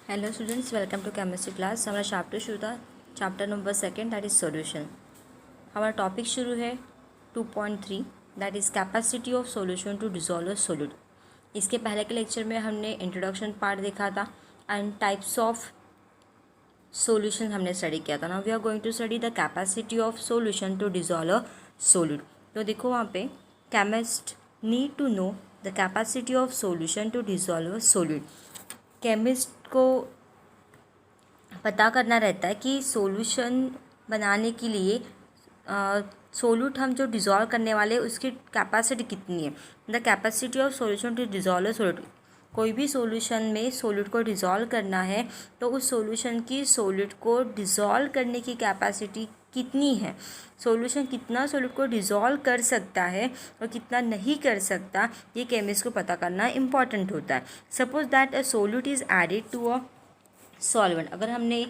Hello students, welcome to chemistry class. हमारा chapter शुरू था, chapter number 2 that is solution. हमारा टॉपिक शुरू है 2.3 that is capacity of solution to dissolve a solid. इसके पहले के लेक्चर में हमने इंट्रोडक्शन पार्ट देखा था एंड टाइप्स ऑफ सॉल्यूशन हमने स्टडी किया था। Now we are going to study the capacity of solution to dissolve a solid. तो देखो वहाँ पे chemist need to know the capacity of solution to dissolve a solid. Chemist को पता करना रहता है कि सॉल्यूशन बनाने के लिए सोल्यूट हम जो डिज़ोल्व करने वाले हैं उसकी कैपेसिटी कितनी है। The capacity of solution to dissolve solute. कोई भी सॉल्यूशन में सोल्यूट को डिज़ोल्व करना है तो उस सॉल्यूशन की सोल्यूट को डिज़ोल्व करने की कैपेसिटी कितनी है, सॉल्यूशन कितना सोल्यूट को डिज़ोल्व कर सकता है और कितना नहीं कर सकता, ये केमिस्ट को पता करना इम्पॉर्टेंट होता है। Suppose that a solute is added to a solvent. अगर हमने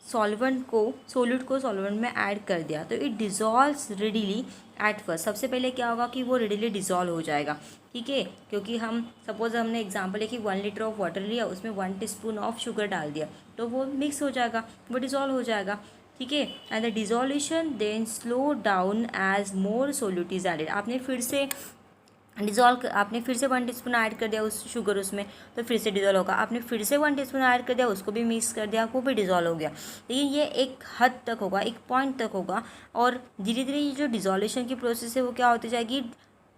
सॉल्वेंट को सॉल्वेंट में ऐड कर दिया तो इट डिज़ोल्व्स रेडिली एट फर्स्ट। सबसे पहले क्या होगा कि वो रेडिली डिज़ोल्व हो जाएगा, ठीक है, क्योंकि हम सपोज हमने एग्जांपल है कि 1 लीटर ऑफ वाटर लिया, उसमें 1 टीस्पून ऑफ शुगर डाल दिया तो वो मिक्स हो जाएगा, वो डिज़ोल्व हो जाएगा, ठीक है। And the dissolution then slow down as more solute is added. आपने फिर से 1 टीस्पून ऐड कर दिया उस शुगर उसमें तो फिर से डिज़ोल्व होगा। आपने फिर से 1 टीस्पून ऐड कर दिया, उसको भी मिक्स कर दिया, वो भी डिज़ोल्व हो गया। लेकिन ये एक हद तक होगा, एक पॉइंट तक होगा, और धीरे धीरे ये जो डिज़ोल्यूशन की प्रोसेस है वो क्या होती जाएगी,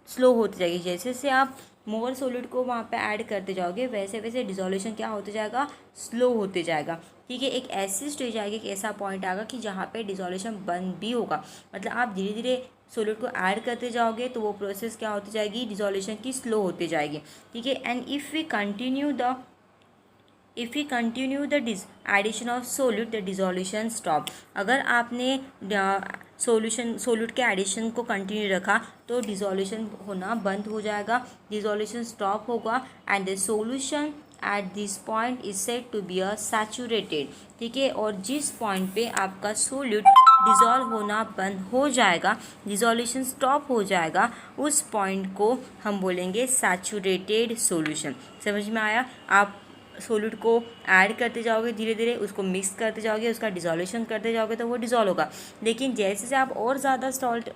स्लो होती जाएगी। जैसे जैसे आप मोर सॉलिड को वहाँ पे ऐड करते जाओगे वैसे वैसे डिज़ोल्यूशन क्या होते जाएगा, स्लो होते जाएगा, ठीक है। एक ऐसी स्टेज आएगी, एक ऐसा पॉइंट आएगा कि जहाँ पे डिज़ोल्यूशन बंद भी होगा। मतलब आप धीरे धीरे सॉलिड को ऐड करते जाओगे तो वो प्रोसेस क्या होती जाएगी, डिज़ोल्यूशन की स्लो होती जाएगी, ठीक है। And if we continue the addition of solute the dissolution stop. अगर आपने सोल्यूट के एडिशन को कंटिन्यू रखा तो डिज़ोल्यूशन होना बंद हो जाएगा, डिज़ोल्यूशन स्टॉप होगा and the solution at this point is said to be a saturated, ठीक है। और जिस पॉइंट पे आपका सोल्यूट डिज़ोल्व होना बंद हो जाएगा, डिज़ोल्यूशन स्टॉप हो जाएगा, उस पॉइंट को हम बोलेंगे सैचुरेटेड सॉल्यूशन। समझ में आया? आप सोल्यूट को ऐड करते जाओगे, धीरे धीरे उसको मिक्स करते जाओगे, उसका डिज़ोल्यूशन करते जाओगे तो वो डिज़ोल्व होगा। लेकिन जैसे जैसे आप और ज़्यादा सॉल्ट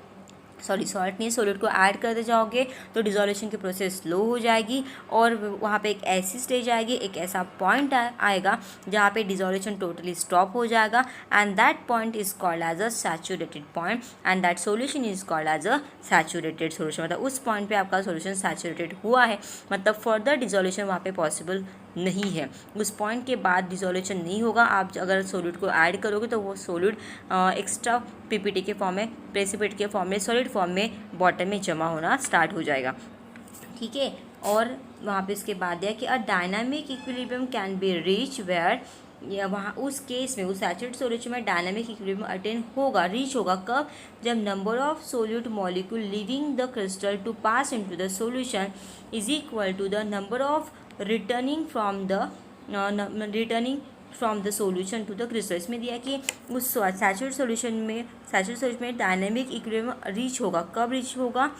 नहीं सॉलिड को ऐड करते जाओगे तो डिज़ोल्यूशन की प्रोसेस स्लो हो जाएगी और वहाँ पे एक ऐसी स्टेज आएगी, एक ऐसा पॉइंट आएगा जहाँ पे डिज़ोल्यूशन टोटली स्टॉप हो जाएगा and that point is called as a saturated point and that solution is called as a saturated solution. मतलब उस पॉइंट पे आपका सॉल्यूशन सैचुरेटेड हुआ है, मतलब फर्दर डिज़ोल्यूशन वहाँ पे पॉसिबल नहीं है। उस पॉइंट के बाद डिज़ोल्यूशन नहीं होगा। आप अगर सोल्यूट को ऐड करोगे तो वो सोल्यूट एक्स्ट्रा पीपीटी के फॉर्म में, प्रेसिपिटेट के फॉर्म में, सॉलिड फॉर्म में बॉटम में जमा होना स्टार्ट हो जाएगा, ठीक है। और वहाँ पे इसके बाद दिया कि a dynamic equilibrium can be reach where, या वहाँ उस केस में उस सैचुरेटेड सॉल्यूशन में डायनामिक इक्विलिब्रियम अटेन होगा, रीच होगा कब, जब number of solute molecule leaving the crystal to pass into the solution is equal to the number of returning from the solution to the crystal. इसमें दिया कि उस saturated solution में dynamic equilibrium reach होगा, कब रीच होगा,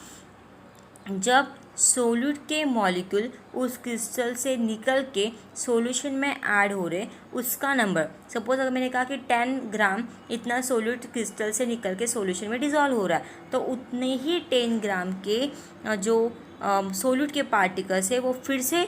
जब solute के मॉलिक्यूल उस क्रिस्टल से निकल के सॉल्यूशन में ऐड हो रहे, उसका नंबर, सपोज अगर मैंने कहा कि 10 ग्राम इतना सोल्यूट क्रिस्टल से निकल के सॉल्यूशन में डिज़ोल्व हो रहा है तो उतने ही 10 ग्राम के जो सोल्यूट के पार्टिकल्स है वो फिर से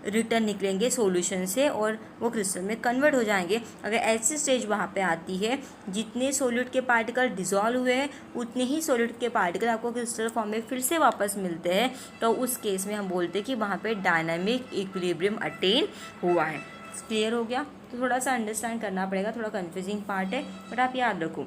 रिटर्न निकलेंगे सॉल्यूशन से और वो क्रिस्टल में कन्वर्ट हो जाएंगे। अगर ऐसी स्टेज वहाँ पे आती है, जितने सोल्यूट के पार्टिकल डिज़ोल्व हुए हैं उतने ही सोल्यूट के पार्टिकल आपको क्रिस्टल फॉर्म में फिर से वापस मिलते हैं, तो उस केस में हम बोलते हैं कि वहाँ पे डायनामिक इक्विलिब्रियम अटेन हुआ है। क्लियर हो गया? तो थोड़ा सा अंडरस्टैंड करना पड़ेगा, थोड़ा कन्फ्यूजिंग पार्ट है बट आप याद रखो,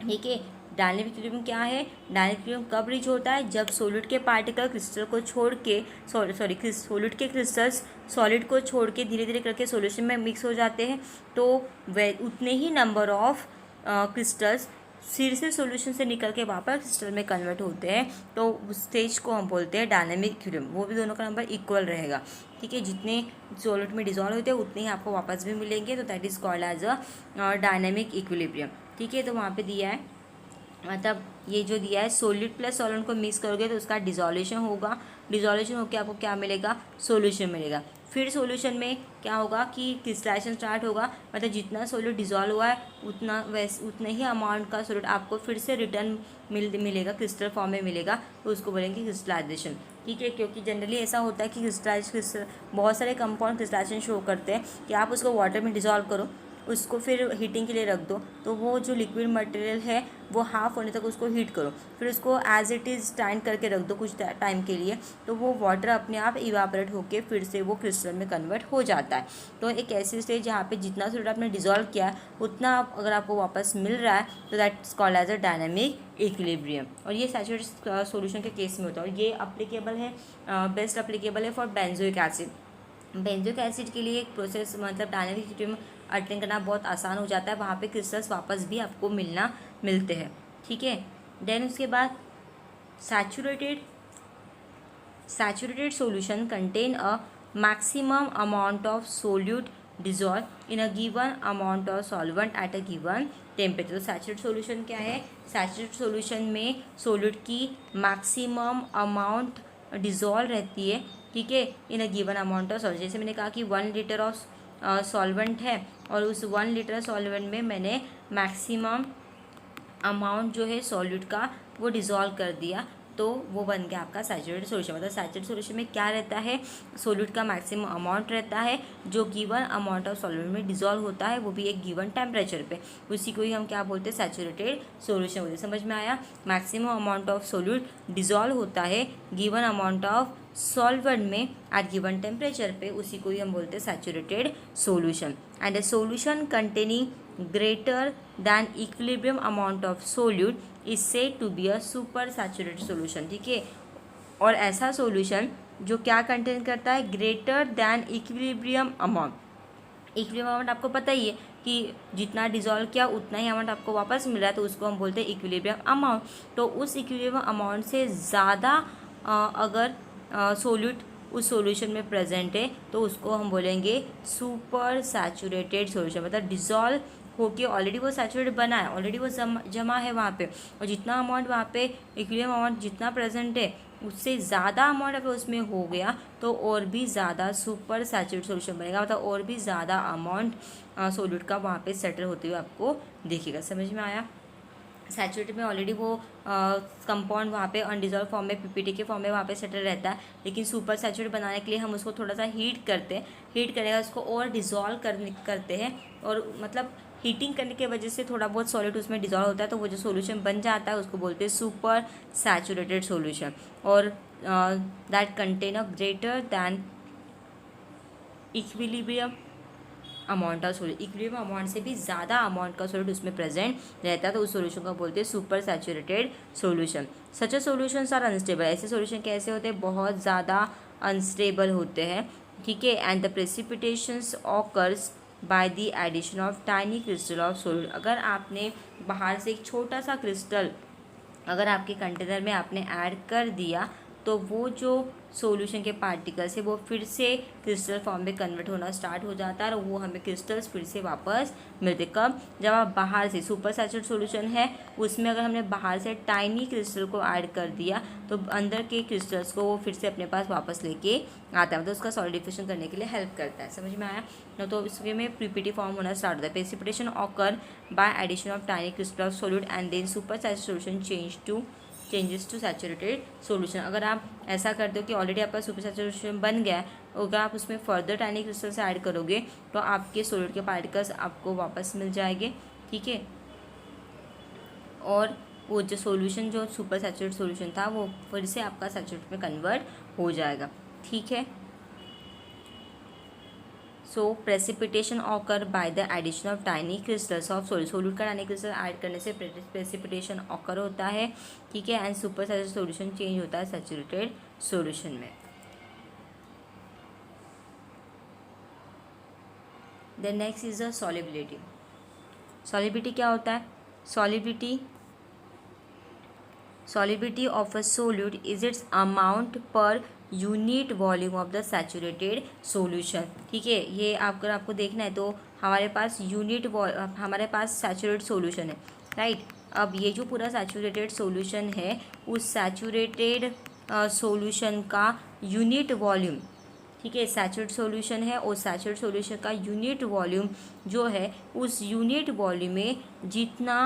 ठीक है। डायनेमिक इक्विलिब्रियम क्या है? डायनेमिक इक्विलिब्रियम कब रीच होता है? जब सोल्यूट के पार्टिकल क्रिस्टल को छोड़ के सोल्यूट के क्रिस्टल्स सॉलिड को छोड़ के धीरे धीरे करके सॉल्यूशन में मिक्स हो जाते हैं, तो वे उतने ही नंबर ऑफ क्रिस्टल्स फिर से सॉल्यूशन से निकल के वापस क्रिस्टल में कन्वर्ट होते हैं, तो उस स्टेज को हम बोलते हैं डायनेमिक इक्विलिब्रियम। वो भी दोनों का नंबर इक्वल रहेगा, ठीक है। जितने सॉलिड में डिजोल्व होते हैं उतने ही आपको वापस भी मिलेंगे, तो that is called as a dynamic equilibrium, ठीक है। तो वहाँ पे दिया है, मतलब ये जो दिया है सोल्यूट प्लस सॉल्वेंट को मिक्स करोगे तो उसका डिज़ोल्यूशन होगा, डिज़ोल्यूशन होकर आपको क्या मिलेगा, सॉल्यूशन मिलेगा। फिर सॉल्यूशन में क्या होगा कि क्रिस्टलाइजेशन स्टार्ट होगा, मतलब जितना सॉल्यूट डिजॉल्व हुआ है उतना ही अमाउंट का सॉल्यूट आपको फिर से रिटर्न मिलेगा, क्रिस्टल फॉर्म में मिलेगा, तो उसको बोलेंगे क्रिस्टलाइजेशन। ठीक है, क्योंकि जनरली ऐसा होता है कि बहुत सारे कंपाउंड क्रिस्टलाइजेशन शो करते हैं कि आप उसको वाटर में डिजॉल्व करो, उसको फिर हीटिंग के लिए रख दो, तो वो जो लिक्विड मटेरियल है वो हाफ होने तक उसको हीट करो, फिर उसको एज इट इज़ स्टैंड करके रख दो कुछ टाइम के लिए, तो वो वाटर अपने आप इवापोरेट होके फिर से वो क्रिस्टल में कन्वर्ट हो जाता है। तो एक ऐसी स्टेज जहाँ पे जितना सॉल्यूट आपने डिजॉल्व किया है उतना अगर आपको वापस मिल रहा है तो that's called as a dynamic equilibrium. और ये सैचुरेटेड सॉल्यूशन के केस में होता है, और ये अप्लीकेबल है, बेस्ट अप्लीकेबल है for benzoic acid. Benzoic acid के लिए एक प्रोसेस मतलब डायनामिक इक्विलिब्रियम अटेन करना बहुत आसान हो जाता है, वहाँ पे क्रिस्टल्स वापस भी आपको मिलते हैं। ठीक है, देन उसके बाद saturated solution contain a maximum amount of solute dissolve in a given amount of solvent at a given temperature. तो सैचुरेटेड सॉल्यूशन क्या है? सैचुरेटेड सॉल्यूशन में सोल्यूट की मैक्सिमम अमाउंट डिजॉल्व रहती है, ठीक है, in a given amount of solvent. जैसे मैंने कहा कि 1 लीटर ऑफ सॉल्वेंट है और उस 1 लीटर सॉल्वेंट में मैंने मैक्सिमम अमाउंट जो है सॉल्यूट का वो डिज़ोल्व कर दिया, तो वो बन गया आपका सैचुरेटेड सॉल्यूशन। मतलब सैचुरेटेड सॉल्यूशन में क्या रहता है? सॉल्यूट का मैक्सिमम अमाउंट रहता है जो गिवन अमाउंट ऑफ सॉल्यूट में डिज़ोल्व होता है, वो भी एक गिवन टेम्परेचर पे, उसी को ही हम क्या बोलते हैं? सैचुरेटेड सॉल्यूशन बोलते हैं। समझ में आया? Maximum amount of solute dissolve होता है गिवन अमाउंट ऑफ सॉल्वेंट में एट गिवन टेम्परेचर पे, उसी को ही हम बोलते हैं saturated solution. And a solution containing greater than equilibrium amount of solute is said to be a super saturated solution. ठीक है, और ऐसा सॉल्यूशन जो क्या कंटेन करता है? Greater than equilibrium amount. Equilibrium amount आपको पता ही है कि जितना डिजॉल्व किया उतना ही अमाउंट आपको वापस मिल रहा है, तो उसको हम बोलते हैं इक्विलिब्रियम अमाउंट। तो उस इक्विलिब्रियम अमाउंट से ज़्यादा अगर सोल्यूट उस सॉल्यूशन में प्रेजेंट है तो उसको हम बोलेंगे सुपर सैचुरेटेड सॉल्यूशन। मतलब डिजॉल्व होके ऑलरेडी वो सैचुरेटेड बना है, ऑलरेडी वो जमा है वहाँ पे, और जितना अमाउंट वहाँ पे इक्विलिब्रियम अमाउंट जितना प्रेजेंट है उससे ज़्यादा अमाउंट अगर उसमें हो गया तो और भी ज़्यादा सुपर सैचुरेटेड सॉल्यूशन बनेगा। मतलब और भी ज़्यादा अमाउंट सोल्यूट का वहाँ पे सेटल होते हुए आपको दिखेगा। समझ में आया? सैचुरेटेड में ऑलरेडी वो कंपाउंड वहाँ पे अनडिजॉल्व फॉर्म में पीपीटी के फॉर्म में वहाँ पे सेटल रहता है, लेकिन सुपर सैचुरेटेड बनाने के लिए हम उसको थोड़ा सा हीट करते हैं, हीट करेगा उसको और डिजॉल्व करते हैं, और मतलब हीटिंग करने की वजह से थोड़ा बहुत सॉलिड उसमें डिजॉल्व होता है, तो वो जो सॉल्यूशन बन जाता है उसको बोलते हैं सुपर सैचुरेटेड सॉल्यूशन। और that contain a greater than equilibrium amount of solute. Equilibrium amount से भी ज़्यादा अमाउंट का सोल्यूट उसमें प्रेजेंट रहता है, तो उस सोल्यूशन को बोलते हैं super saturated solution. Such solutions are unstable. ऐसे सोल्यूशन कैसे होते हैं? बहुत ज़्यादा अनस्टेबल होते हैं। ठीक है, and the precipitations occurs by the addition of tiny crystal of solute. अगर आपने बाहर से एक छोटा सा क्रिस्टल अगर आपके कंटेनर में आपने ऐड कर दिया तो वो जो सॉल्यूशन के पार्टिकल्स है वो फिर से क्रिस्टल फॉर्म में कन्वर्ट होना स्टार्ट हो जाता है, और वो हमें क्रिस्टल्स फिर से वापस मिलते। कब? जब आप बाहर से सुपर सैचुरेटेड सॉल्यूशन है उसमें अगर हमने बाहर से टाइनी क्रिस्टल को ऐड कर दिया तो अंदर के क्रिस्टल्स को वो फिर से अपने पास वापस लेके आता है, मतलब उसका सॉलिडिफिकेशन करने के लिए हेल्प करता है। समझ में आया ना? तो इसके में पीपीटी फॉर्म होना स्टार्ट होता है। Precipitation occur by addition of tiny crystal of solute and then super saturated solution changes to saturated solution. अगर आप ऐसा करते हो कि ऑलरेडी आपका सुपर सैचुरेशन बन गया है, अगर आप उसमें फर्दर टाइनी क्रिस्टल्स ऐड करोगे तो आपके सॉल्यूट के पार्टिकल्स आपको वापस मिल जाएंगे। ठीक है, और वो जो सॉल्यूशन जो सुपर सैचुरेटेड सॉल्यूशन था वो फिर से आपका सैचुरेट में कन्वर्ट हो जाएगा। ठीक है, so precipitation occur by the addition of tiny crystals of solute का टाइनी क्रिस्टल ऐड करने से प्रेसिपिटेशन ऑकर होता है। ठीक है, and super saturated solution change होता है सैचुरेटेड सॉल्यूशन में। Then next is the solubility. Solubility क्या होता है? Solubility of a solute is its amount per unit volume of the saturated solution. ठीक है, ये अगर आपको देखना है तो हमारे पास सैचुरेटेड सॉल्यूशन है, राइट। अब ये जो पूरा सैचुरेटेड सॉल्यूशन है उस सैचुरेटेड सॉल्यूशन का यूनिट वॉल्यूम, ठीक है, सैचुरेट सॉल्यूशन है और सैचुरेट सॉल्यूशन का यूनिट वॉल्यूम जो है उस यूनिट वॉल्यूम में जितना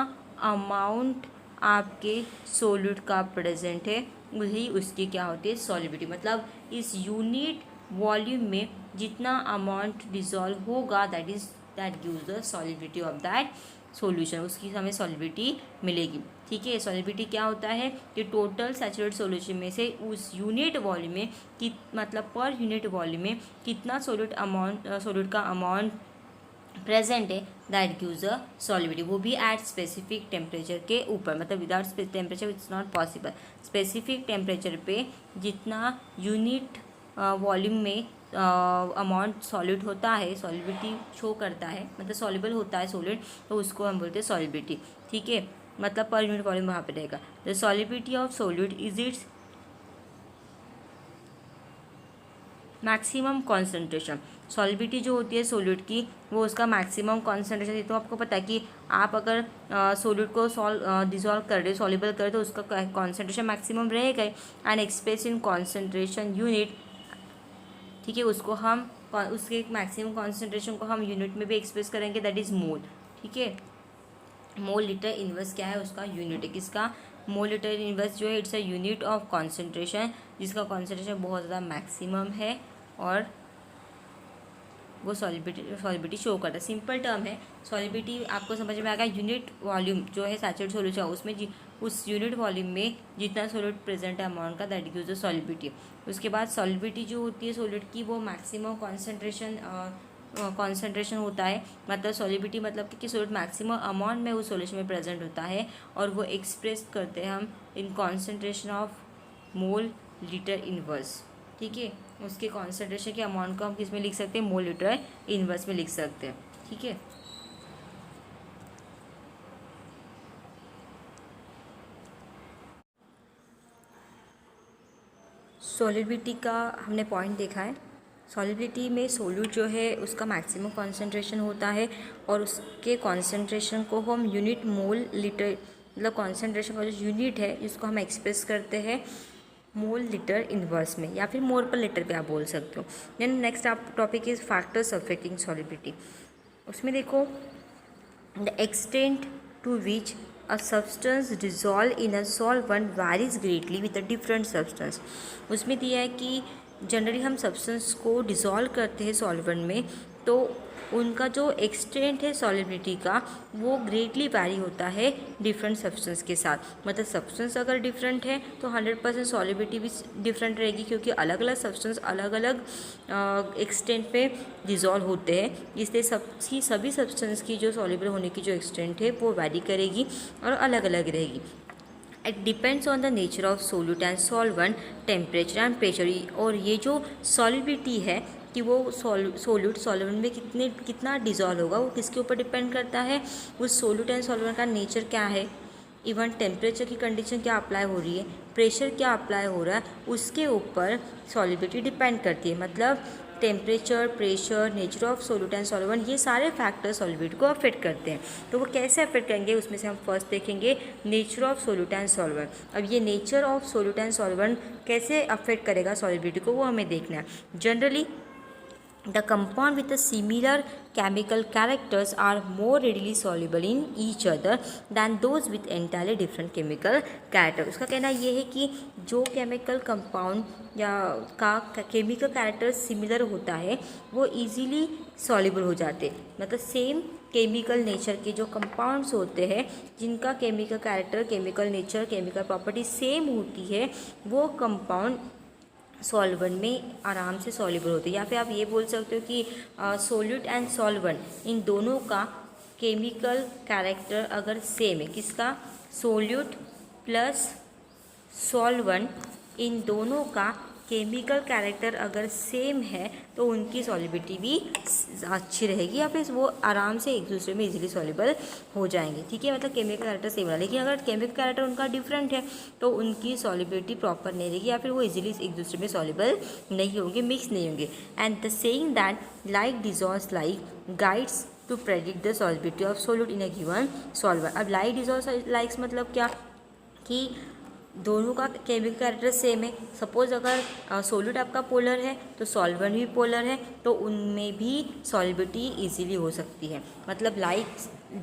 अमाउंट आपके सॉल्यूट का प्रेजेंट है वही उसकी क्या होती है सॉल्युबिलिटी। मतलब इस यूनिट वॉल्यूम में जितना अमाउंट डिजॉल्व होगा that gives the solubility of that solution, उसकी हमें सॉल्युबिलिटी मिलेगी। ठीक है, सॉल्युबिलिटी क्या होता है कि टोटल सैचुरेट सॉल्यूशन में से उस यूनिट वॉल्यूम में मतलब पर यूनिट वॉल्यूम में कितना सॉल्यूट का अमाउंट प्रेजेंट है दैट गिव्स अ सॉल्युबिलिटी, वो भी एट स्पेसिफिक टेम्परेचर के ऊपर। मतलब without temperature it's not possible. Specific temperature पे जितना यूनिट वॉल्यूम में अमाउंट सॉलिड होता है, सॉलिबिलिटी शो करता है, मतलब सॉल्युबल होता है सॉलिड, तो उसको हम बोलते हैं सॉल्युबिलिटी। ठीक है, मतलब पर यूनिट वॉल्यूम वहाँ पे रहेगा। The solubility of solid is its maximum concentration. Solubility जो होती है सॉलिड की वो उसका मैक्सिमम कॉन्सेंट्रेशन। ये तो आपको पता है कि आप अगर सॉलिड को डिजॉल्व कर रहे हो, सॉल्युबल कर रहे हो, तो उसका कॉन्सेंट्रेशन मैक्सिमम रहेगा ही। And express in concentration unit, ठीक है, उसको हम उसके मैक्सिमम कॉन्सेंट्रेशन को हम यूनिट में भी एक्सप्रेस करेंगे, दैट इज़ मोल। ठीक है, मोल लीटर इनवर्स क्या है उसका यूनिट है, किसका मोल लीटर इनवर्स जो है it's a unit of concentration, जिसका कॉन्सेंट्रेशन बहुत ज़्यादा मैक्सिमम है और वो सॉल्युबिलिटी शो करता है। सिंपल टर्म है, सॉल्युबिलिटी आपको समझ में आएगा। यूनिट वॉल्यूम जो है सैचुरेट सॉल्यूशन उसमें उस यूनिट वॉल्यूम में जितना सॉल्यूट प्रेजेंट है अमाउंट का दैट गिव्स द सॉल्युबिलिटी। उसके बाद सॉल्युबिलिटी जो होती है सॉल्यूट की वो मैक्सिमम कॉन्सेंट्रेशन होता है। मतलब सॉल्युबिलिटी मतलब कि सॉल्यूट मैक्सिमम अमाउंट में उस सॉल्यूशन में प्रेजेंट होता है और वो एक्सप्रेस करते हैं हम in concentration of mole litre inverse. ठीक है, उसके कॉन्सेंट्रेशन के अमाउंट को हम किस में लिख सकते हैं, मोल लीटर इनवर्स में लिख सकते हैं। ठीक है, सॉल्युबिलिटी का हमने पॉइंट देखा है। सॉल्युबिलिटी में सोल्यूट जो है उसका मैक्सिमम कॉन्सेंट्रेशन होता है और उसके कॉन्सेंट्रेशन को हम यूनिट मोल लीटर, मतलब कॉन्सेंट्रेशन का जो यूनिट है जिसको हम एक्सप्रेस करते हैं मोल लीटर इनवर्स में या फिर मोल पर लीटर पे आप बोल सकते हो। देन नेक्स्ट आप topic is factors affecting solubility. उसमें देखो the extent to which a substance dissolve in a solvent varies greatly with a different substance। उसमें दिया है कि जनरली हम सब्सटेंस को डिज़ोल्व करते हैं सॉल्वेंट में तो उनका जो एक्सटेंट है सॉल्युबिलिटी का वो ग्रेटली वैरी होता है डिफरेंट सब्सटेंस के साथ। मतलब सब्सटेंस अगर डिफरेंट है तो 100% सॉल्युबिलिटी भी डिफरेंट रहेगी, क्योंकि अलग अलग सब्सटेंस अलग अलग एक्सटेंट पे डिज़ोल्व होते हैं, इसलिए सभी सब्सटेंस की जो सॉल्युबल होने की जो एक्सटेंट है वो वैरी करेगी और अलग अलग रहेगी। It depends on the nature of solute and solvent, temperature and pressure. और ये जो सॉल्युबिलिटी है कि वो सोल्यूट सॉल्वेंट में कितना डिज़ोल्व होगा वो किसके ऊपर डिपेंड करता है, उस सोल्यूट एंड सॉल्वेंट का नेचर क्या है, इवन टेम्परेचर की कंडीशन क्या अप्लाई हो रही है, प्रेशर क्या अप्लाई हो रहा है, उसके ऊपर सॉल्युबिलिटी डिपेंड करती है। मतलब temperature, pressure, nature of solute and solvent, ये सारे फैक्टर सॉल्युबिलिटी को अफेक्ट करते हैं। तो वो कैसे अफेक्ट करेंगे उसमें से हम फर्स्ट देखेंगे nature of solute and solvent. अब ये nature of solute and solvent कैसे अफेक्ट करेगा सॉल्युबिलिटी को वो हमें देखना है। Generally the compound with the similar chemical characters are more readily soluble in each other than those with entirely different chemical character। उसका कहना ये है कि जो केमिकल कंपाउंड या का केमिकल कैरेक्टर सिमिलर होता है वो इजीली सॉल्युबल हो जाते। मतलब सेम केमिकल नेचर के जो कंपाउंड्स होते हैं जिनका chemical character, chemical nature, chemical property same होती है वो कंपाउंड सॉल्वेंट में आराम से सॉल्युबल होते हैं। या फिर आप ये बोल सकते हो कि सोल्यूट एंड सॉल्वेंट इन दोनों का केमिकल कैरेक्टर अगर सेम है, किसका, सोल्यूट प्लस सॉल्वेंट इन दोनों का केमिकल कैरेक्टर अगर सेम है तो उनकी सॉल्युबिलिटी भी अच्छी रहेगी या फिर वो आराम से एक दूसरे में इजीली सॉल्युबल हो जाएंगे। ठीक है, मतलब केमिकल कैरेक्टर सेम है, लेकिन अगर केमिकल कैरेक्टर उनका डिफरेंट है तो उनकी सॉल्युबिलिटी प्रॉपर नहीं रहेगी या फिर वो इजीली एक दूसरे में सॉल्युबल नहीं होंगे, मिक्स नहीं होंगे। And the saying that like dissolves like guides to predict the solubility of solute in a given solvent. अब लाइक डिजॉल्व्स लाइक्स मतलब क्या कि दोनों का केमिकल कैरेक्टर सेम है। सपोज अगर सॉल्यूट आपका पोलर है तो सॉल्वेंट भी पोलर है, तो उनमें भी सॉल्युबिलिटी इजीली हो सकती है। मतलब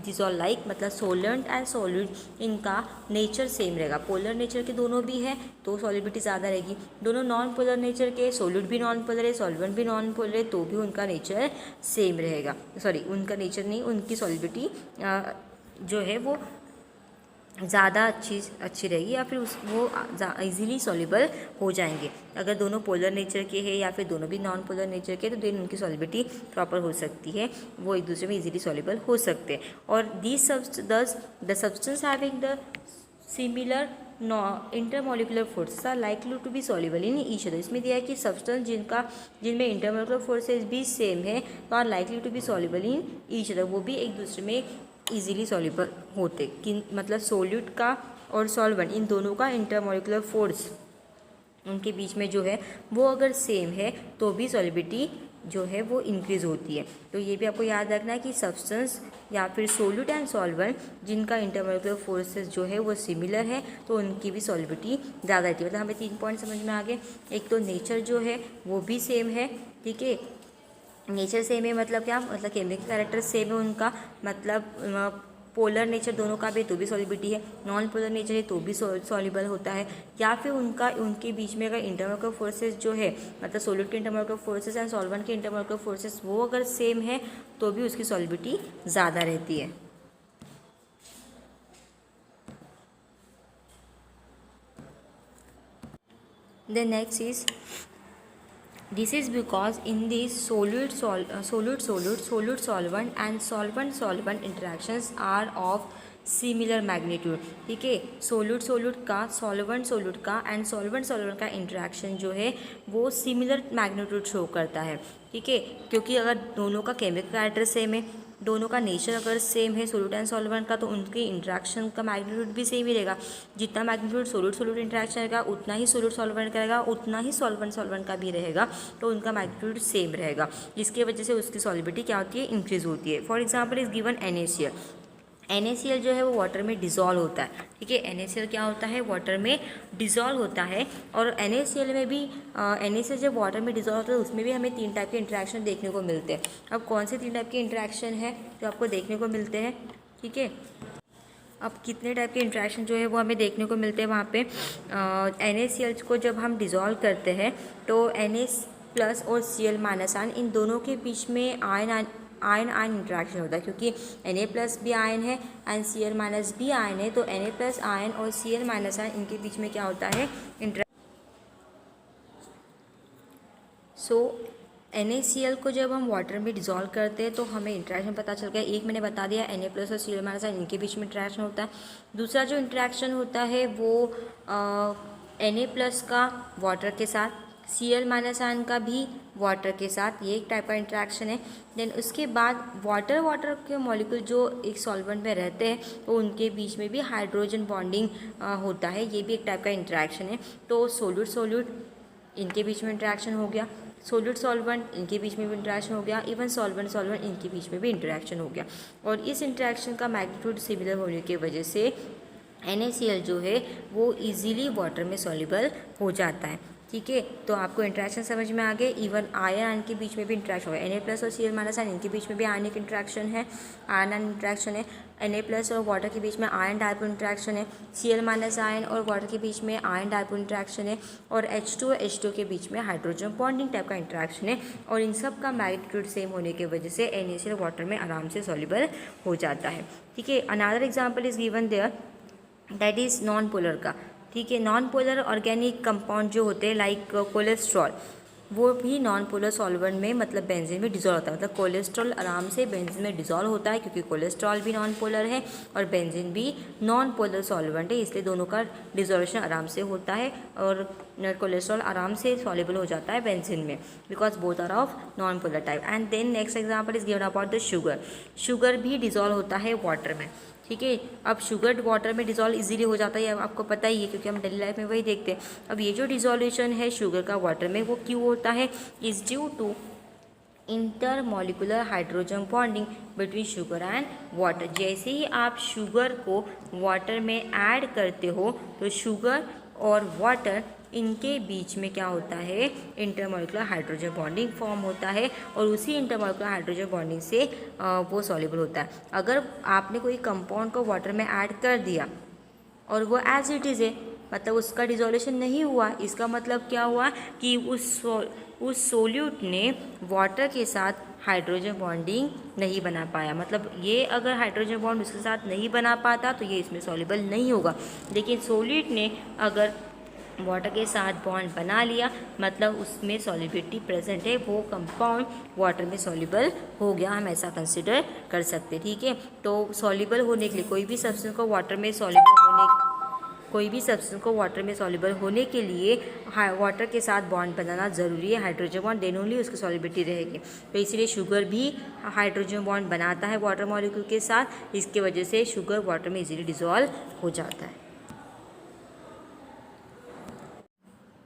डिसॉल्व मतलब सोलेंट एंड सॉल्यूट इनका नेचर सेम रहेगा। पोलर नेचर के दोनों भी है तो सॉल्युबिलिटी ज़्यादा रहेगी। दोनों नॉन पोलर नेचर के, सॉल्यूट भी नॉन पोलर है, सॉल्वेंट भी नॉन पोलर है, तो भी उनका नेचर सेम रहेगा। सॉरी, उनका नेचर नहीं, उनकी सॉल्युबिलिटी जो है वो ज़्यादा अच्छी रहेगी, या फिर वो इजीली सॉल्युबल हो जाएंगे। अगर दोनों पोलर नेचर के हैं या फिर दोनों भी नॉन पोलर नेचर के, तो देन उनकी सॉल्युबिलिटी प्रॉपर हो सकती है, वो एक दूसरे में इजीली सॉल्युबल हो सकते हैं। और the substance having the similar intermolecular forces are likely to be soluble in each other. इसमें दिया है कि सब्सटेंस जिनमें इंटरमोलिकुलर फोर्सेस भी सेम है तो are likely to be soluble in each other, वो भी एक दूसरे में इजीली सॉल्युबल होते। कि मतलब सोल्यूट का और सॉल्वेंट इन दोनों का इंटरमोलिकुलर फोर्स उनके बीच में जो है वो अगर सेम है तो भी सॉल्युबिलिटी जो है वो इंक्रीज होती है। तो ये भी आपको याद रखना है कि सब्सटेंस या फिर सोल्यूट एंड सॉल्वेंट जिनका इंटरमोलिकुलर फोर्सेस जो है वो सिमिलर है तो उनकी भी सॉल्युबिलिटी ज़्यादा रहती है। मतलब हमें 3 पॉइंट समझ में आ गए। एक तो नेचर जो है वो भी सेम है, ठीक है, नेचर सेम है मतलब क्या, मतलब केमिकल कैरेक्टर सेम है उनका, मतलब पोलर नेचर दोनों का भी तो भी सॉल्युबिलिटी है, नॉन पोलर नेचर है तो भी सॉल्युबल होता है। या फिर उनके बीच में अगर इंटरमोलिकुलर फोर्सेस जो है, मतलब सोल्यूट के इंटरमोलिकुलर फोर्सेस एंड सॉल्वेंट के इंटरमोलिकुलर फोर्सेस वो अगर सेम है तो भी उसकी सॉल्युबिलिटी ज़्यादा रहती है। The next is this is because in these solute solvent and solvent interactions are of similar magnitude, ठीक है। सोल्यूट का सोल्यूट का एंड सॉल्वेंट का इंटरेक्शन जो है वो सिमिलर मैग्नीट्यूड शो करता है, ठीक है, क्योंकि अगर दोनों का केमिकल कैरेक्टर सेम है, दोनों का नेचर अगर सेम है सोल्यूट एंड सॉल्वेंट का, तो उनके इंटरेक्शन का मैग्नीट्यूड भी सेम ही रहेगा। जितना मैग्नीट्यूड सोल्यूट इंटरेक्शन रहेगा उतना ही सोल्यूट सॉल्वेंट का रहेगा, उतना ही सॉल्वेंट का भी रहेगा, तो उनका मैग्नीट्यूड सेम रहेगा, जिसकी वजह से उसकी सॉल्युबिलिटी क्या होती है, इंक्रीज होती है। For example is given NaCl जो है वो वाटर में डिज़ोल्व होता है, ठीक है। NaCl क्या होता है, वाटर में डिज़ोल्व होता है। और NaCl में भी NaCl जब वाटर में डिज़ोल्व होता है उसमें भी हमें 3 टाइप के इंटरेक्शन देखने को मिलते हैं। अब कौन से 3 टाइप के इंटरेक्शन है जो आपको देखने को मिलते हैं, ठीक है। अब कितने टाइप के इंटरेक्शन जो है वो हमें देखने को मिलते हैं वहाँ पे। NaCl को जब हम डिज़ोल्व करते हैं तो Na+ और Cl- इन दोनों के बीच में आयन इंटरेक्शन होता है, क्योंकि Na+ भी आयन है एंड Cl- भी आयन है, तो Na+ आयन और Cl- इनके बीच में क्या होता है, NaCl को जब हम वाटर में डिज़ोल्व करते हैं तो हमें इंटरेक्शन पता चल गया। एक मैंने बता दिया Na+ और Cl- इनके बीच में इंटरेक्शन होता है। दूसरा जो इंटरेक्शन होता है वो Na+ का वाटर के साथ, Cl- का भी वाटर के साथ, ये एक टाइप का इंटरेक्शन है। देन उसके बाद वाटर के मॉलिक्यूल जो एक सॉल्वेंट में रहते हैं तो उनके बीच में भी हाइड्रोजन बॉन्डिंग होता है, ये भी एक टाइप का इंटरेक्शन है। तो सोल्यूट इनके बीच में इंटरेक्शन हो गया, सोल्यूट सॉल्वेंट इनके बीच में भी इंटरेक्शन हो गया, इवन सॉल्वेंट इनके बीच में भी इंटरेक्शन हो गया। और इस इंटरेक्शन का मैग्नीट्यूड सिमिलर होने की वजह से NaCl जो है वो इजीली वाटर में सॉल्युबल हो जाता है, ठीक है। तो आपको इंटरेक्शन समझ में आ गए। इवन आयन के बीच में भी इंटरेक्शन होगा, Na+ और Cl- इनके बीच में भी आयनिक इंटरेक्शन है, आयन इंटरेक्शन है। Na+ और वाटर के बीच में आयन डाइपोल इंटरेक्शन है, Cl- और वाटर के बीच में आयन डाइपोल इंटरेक्शन है, और H2 और H2 के बीच में हाइड्रोजन बॉन्डिंग टाइप का इंटरेक्शन है। और इन सब का मैग्नीट्यूड सेम होने की वजह से NaCl वाटर में आराम से सॉल्युबल हो जाता है, ठीक है। Another example is given there, that is non polar का, ठीक है। नॉन पोलर ऑर्गेनिक कंपाउंड जो होते हैं लाइक कोलेस्ट्रॉल, वो भी नॉन पोलर सॉल्वेंट में मतलब बेंजीन में डिजोल्व होता है। मतलब कोलेस्ट्रॉल आराम से बेंजीन में डिजोल्व होता है, क्योंकि कोलेस्ट्रॉल भी नॉन पोलर है और बेंजीन भी नॉन पोलर सॉल्वेंट है, इसलिए दोनों का डिजोल्यूशन आराम से होता है और कोलेस्ट्रॉल आराम से सॉल्युबल हो जाता है बेंजीन में, because both are of non polar type. And then next example is given about the sugar भी डिजोल्व होता है वाटर में, ठीक है। अब शुगर वाटर में डिज़ोल्व इजीली हो जाता है, अब आपको पता ही है क्योंकि हम डेली लाइफ में वही देखते हैं। अब ये जो डिज़ोल्यूशन है शुगर का वाटर में वो क्यों होता है, is due to intermolecular hydrogen bonding between sugar and water. जैसे ही आप शुगर को वाटर में ऐड करते हो तो शुगर और वाटर, इनके बीच में क्या होता है, इंटरमॉलिक्यूलर हाइड्रोजन बॉन्डिंग फॉर्म होता है और उसी इंटरमॉलिक्यूलर हाइड्रोजन बॉन्डिंग से वो सॉल्युबल होता है। अगर आपने कोई कंपाउंड को वाटर में ऐड कर दिया और वो एज इट इज़ है, मतलब उसका डिजोल्यूशन नहीं हुआ, इसका मतलब क्या हुआ कि उस सोल्यूट ने वाटर के साथ हाइड्रोजन बॉन्डिंग नहीं बना पाया। मतलब ये अगर हाइड्रोजन बॉन्ड उसके साथ नहीं बना पाता तो ये इसमें सॉल्युबल नहीं होगा। लेकिन सोल्यूट ने अगर वाटर के साथ बॉन्ड बना लिया, मतलब उसमें सॉल्युबिलिटी प्रेजेंट है, वो कंपाउंड वाटर में सॉल्युबल हो गया, हम ऐसा कंसिडर कर सकते हैं। ठीक है, तो सॉल्युबल होने के लिए कोई भी सब्सटेंस को वाटर में सॉल्युबल होने के लिए वाटर के साथ बॉन्ड बनाना ज़रूरी है, हाइड्रोजन बॉन्ड, देन ओनली उसकी सॉल्युबिलिटी रहेगी। तो इसीलिए शुगर भी हाइड्रोजन बॉन्ड बनाता है वाटर मॉलिक्यूल के साथ, इसकी वजह से शुगर वाटर में इजीली डिजॉल्व हो जाता है।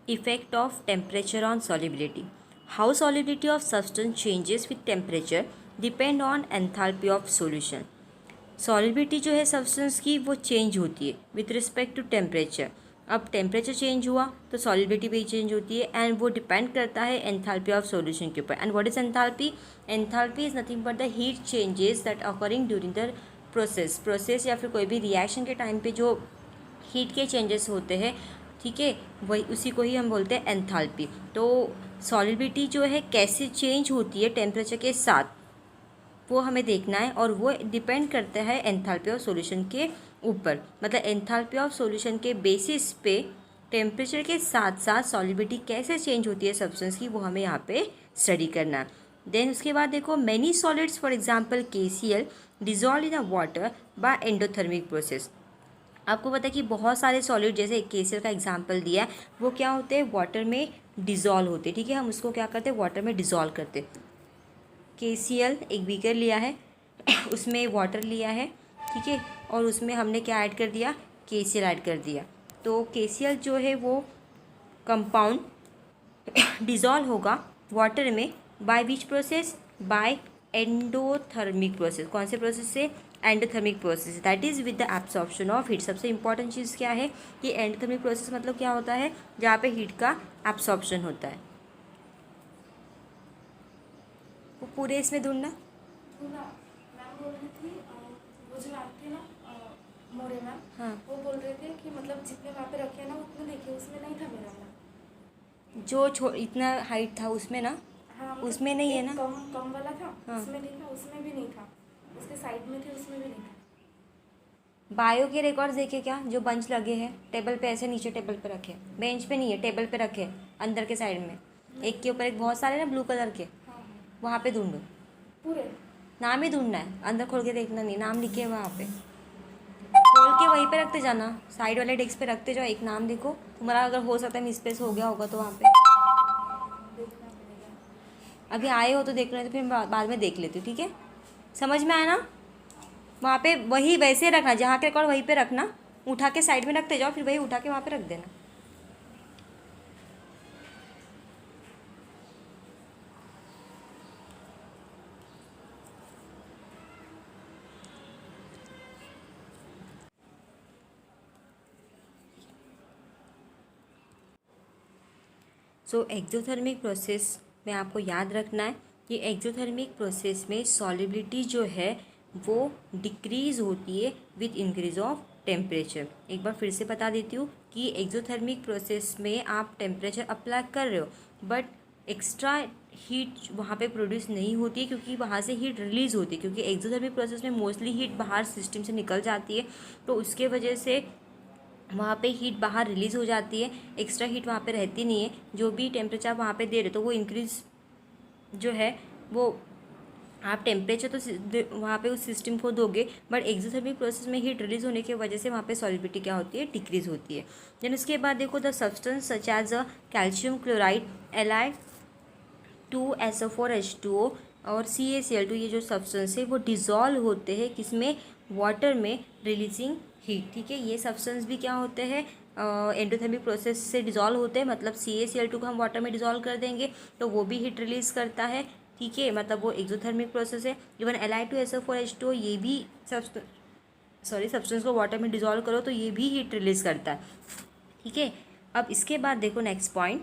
Effect of temperature on solubility. How solubility of substance changes with temperature depend on enthalpy of solution. Solubility जो है सब्सटेंस की वो चेंज होती है विथ रिस्पेक्ट टू टेम्परेचर। अब टेम्परेचर चेंज हुआ तो सॉलिबिलिटी भी चेंज होती है एंड वो डिपेंड करता है एंथैल्पी ऑफ सॉल्यूशन के ऊपर। And what is enthalpy? Enthalpy is nothing but the heat changes that occurring during the process या फिर कोई भी रिएक्शन के टाइम पे जो हीट के चेंजेस होते हैं, ठीक है, वही उसी को ही हम बोलते हैं एंथैल्पी। तो सॉलिबिलिटी जो है कैसे चेंज होती है टेम्परेचर के साथ, वो हमें देखना है और वो डिपेंड करता है एंथैल्पी ऑफ सॉल्यूशन के ऊपर। मतलब एंथैल्पी ऑफ सॉल्यूशन के बेसिस पे टेम्परेचर के साथ साथ सॉलिबिलिटी कैसे चेंज होती है सब्सटेंस की, वो हमें यहाँ पे स्टडी करना है। देन उसके बाद देखो, many solids for example KCl dissolve in a water bye endothermic process. आपको पता है कि बहुत सारे सॉलिड, जैसे KCl का एग्जांपल दिया है, वो क्या होते हैं, वाटर में डिज़ोल्व होते हैं। ठीक है, हम उसको क्या करते हैं, वाटर में डिज़ोल्व करते। KCl एक बीकर लिया है उसमें वाटर लिया है, ठीक है, और उसमें हमने क्या ऐड कर दिया, KCl ऐड कर दिया। तो KCl जो है वो कंपाउंड डिज़ोल्व होगा वाटर में by which process, by endothermic process. कौन से प्रोसेस से? Endothermic process, that is with the absorption of heat. सबसे इंपॉर्टेंट चीज़ क्या है कि एंडोथर्मिक प्रोसेस मतलब क्या होता है, जहाँ पे हीट का एब्सॉर्प्शन होता है। वो पूरे इसमें ढूंढना। मैम बोल रही थी, वो जो मैम थे ना, मोरे मैम, हाँ, वो बोल रहे थे कि मतलब जितने वहाँ पे रखे हैं ना उतने देखिए, उसमें नहीं था मेरा मैम। जो इतना हाइट था उसमें ना, हाँ, उसमें नहीं है ना। कम वाला था, हाँ, उसमें नहीं था, उसमें भी नहीं था, उसके साइड में थे, उसमें भी नहीं था। बायो के रिकॉर्ड्स देखे क्या, जो बंच लगे हैं टेबल पे, ऐसे नीचे टेबल पे रखे, बेंच पे नहीं है, टेबल पे रखे अंदर के साइड में, एक के ऊपर एक, बहुत सारे ना ब्लू कलर के, हाँ हाँ, वहाँ पे ढूंढो। पूरे नाम ही ढूंढना है, अंदर खोल के देखना नहीं, नाम लिखे हैं वहाँ पे, खोल के वहीं पे रखते जाना, साइड वाले डेस्क पे रखते जाओ, एक नाम देखो तुम्हारा, अगर हो सकता है मिसप्लेस हो गया होगा तो वहाँ पे। देखना पड़ेगा। अभी आए हो तो देख रहे हो, तो फिर बाद में देख लेती हूँ, ठीक है, समझ में आया ना। वहाँ पे वही वैसे रखना, जहाँ के रिकॉर्ड वहीं पे रखना, उठा के साइड में रखते जाओ, फिर वही उठा के वहाँ पे रख देना। सो एक्सोथर्मिक प्रोसेस में आपको याद रखना है कि एक्सोथर्मिक प्रोसेस में सॉलिबिलिटी जो है वो डिक्रीज़ होती है विद इंक्रीज ऑफ टेम्परेचर। एक बार फिर से बता देती हूँ कि एक्सोथर्मिक प्रोसेस में आप टेम्परेचर अप्लाई कर रहे हो, बट एक्स्ट्रा हीट वहाँ पे प्रोड्यूस नहीं होती है, क्योंकि वहाँ से हीट रिलीज़ होती है, क्योंकि एक्सोथर्मिक प्रोसेस में मोस्टली हीट बाहर सिस्टम से निकल जाती है, तो उसके वजह से वहाँ पे हीट बाहर रिलीज़ हो जाती है, एक्स्ट्रा हीट वहाँ पे रहती नहीं है। जो भी टेम्परेचर वहाँ पे दे रहे तो वो इंक्रीज़ जो है वो आप टेम्परेचर तो वहाँ पे उस सिस्टम को दोगे, बट एक्सोथर्मिक प्रोसेस में हीट रिलीज़ होने की वजह से वहाँ पे सॉलिबिलिटी क्या होती है, डिक्रीज़ होती है। देन उसके बाद देखो, the substance such as a calcium chloride, Li2SO4H2O और CaCl2, ये जो सब्सटेंस है वो डिज़ोल्व होते हैं किसमें, वाटर में, रिलीजिंग हीट। ठीक है, ये सब्सटेंस भी क्या होते हैं, एंडोथर्मिक प्रोसेस से डिज़ोल्व होते हैं। मतलब CaCl2 को हम वाटर में डिज़ोल्व कर देंगे तो वो भी हीट रिलीज़ करता है, ठीक है, मतलब वो एक्सोथर्मिक प्रोसेस है। इवन Li2SO4H2O, ये भी सब्सटेंस को वाटर में डिज़ोल्व करो तो ये भी हीट रिलीज़ करता है, ठीक है। अब इसके बाद देखो next point,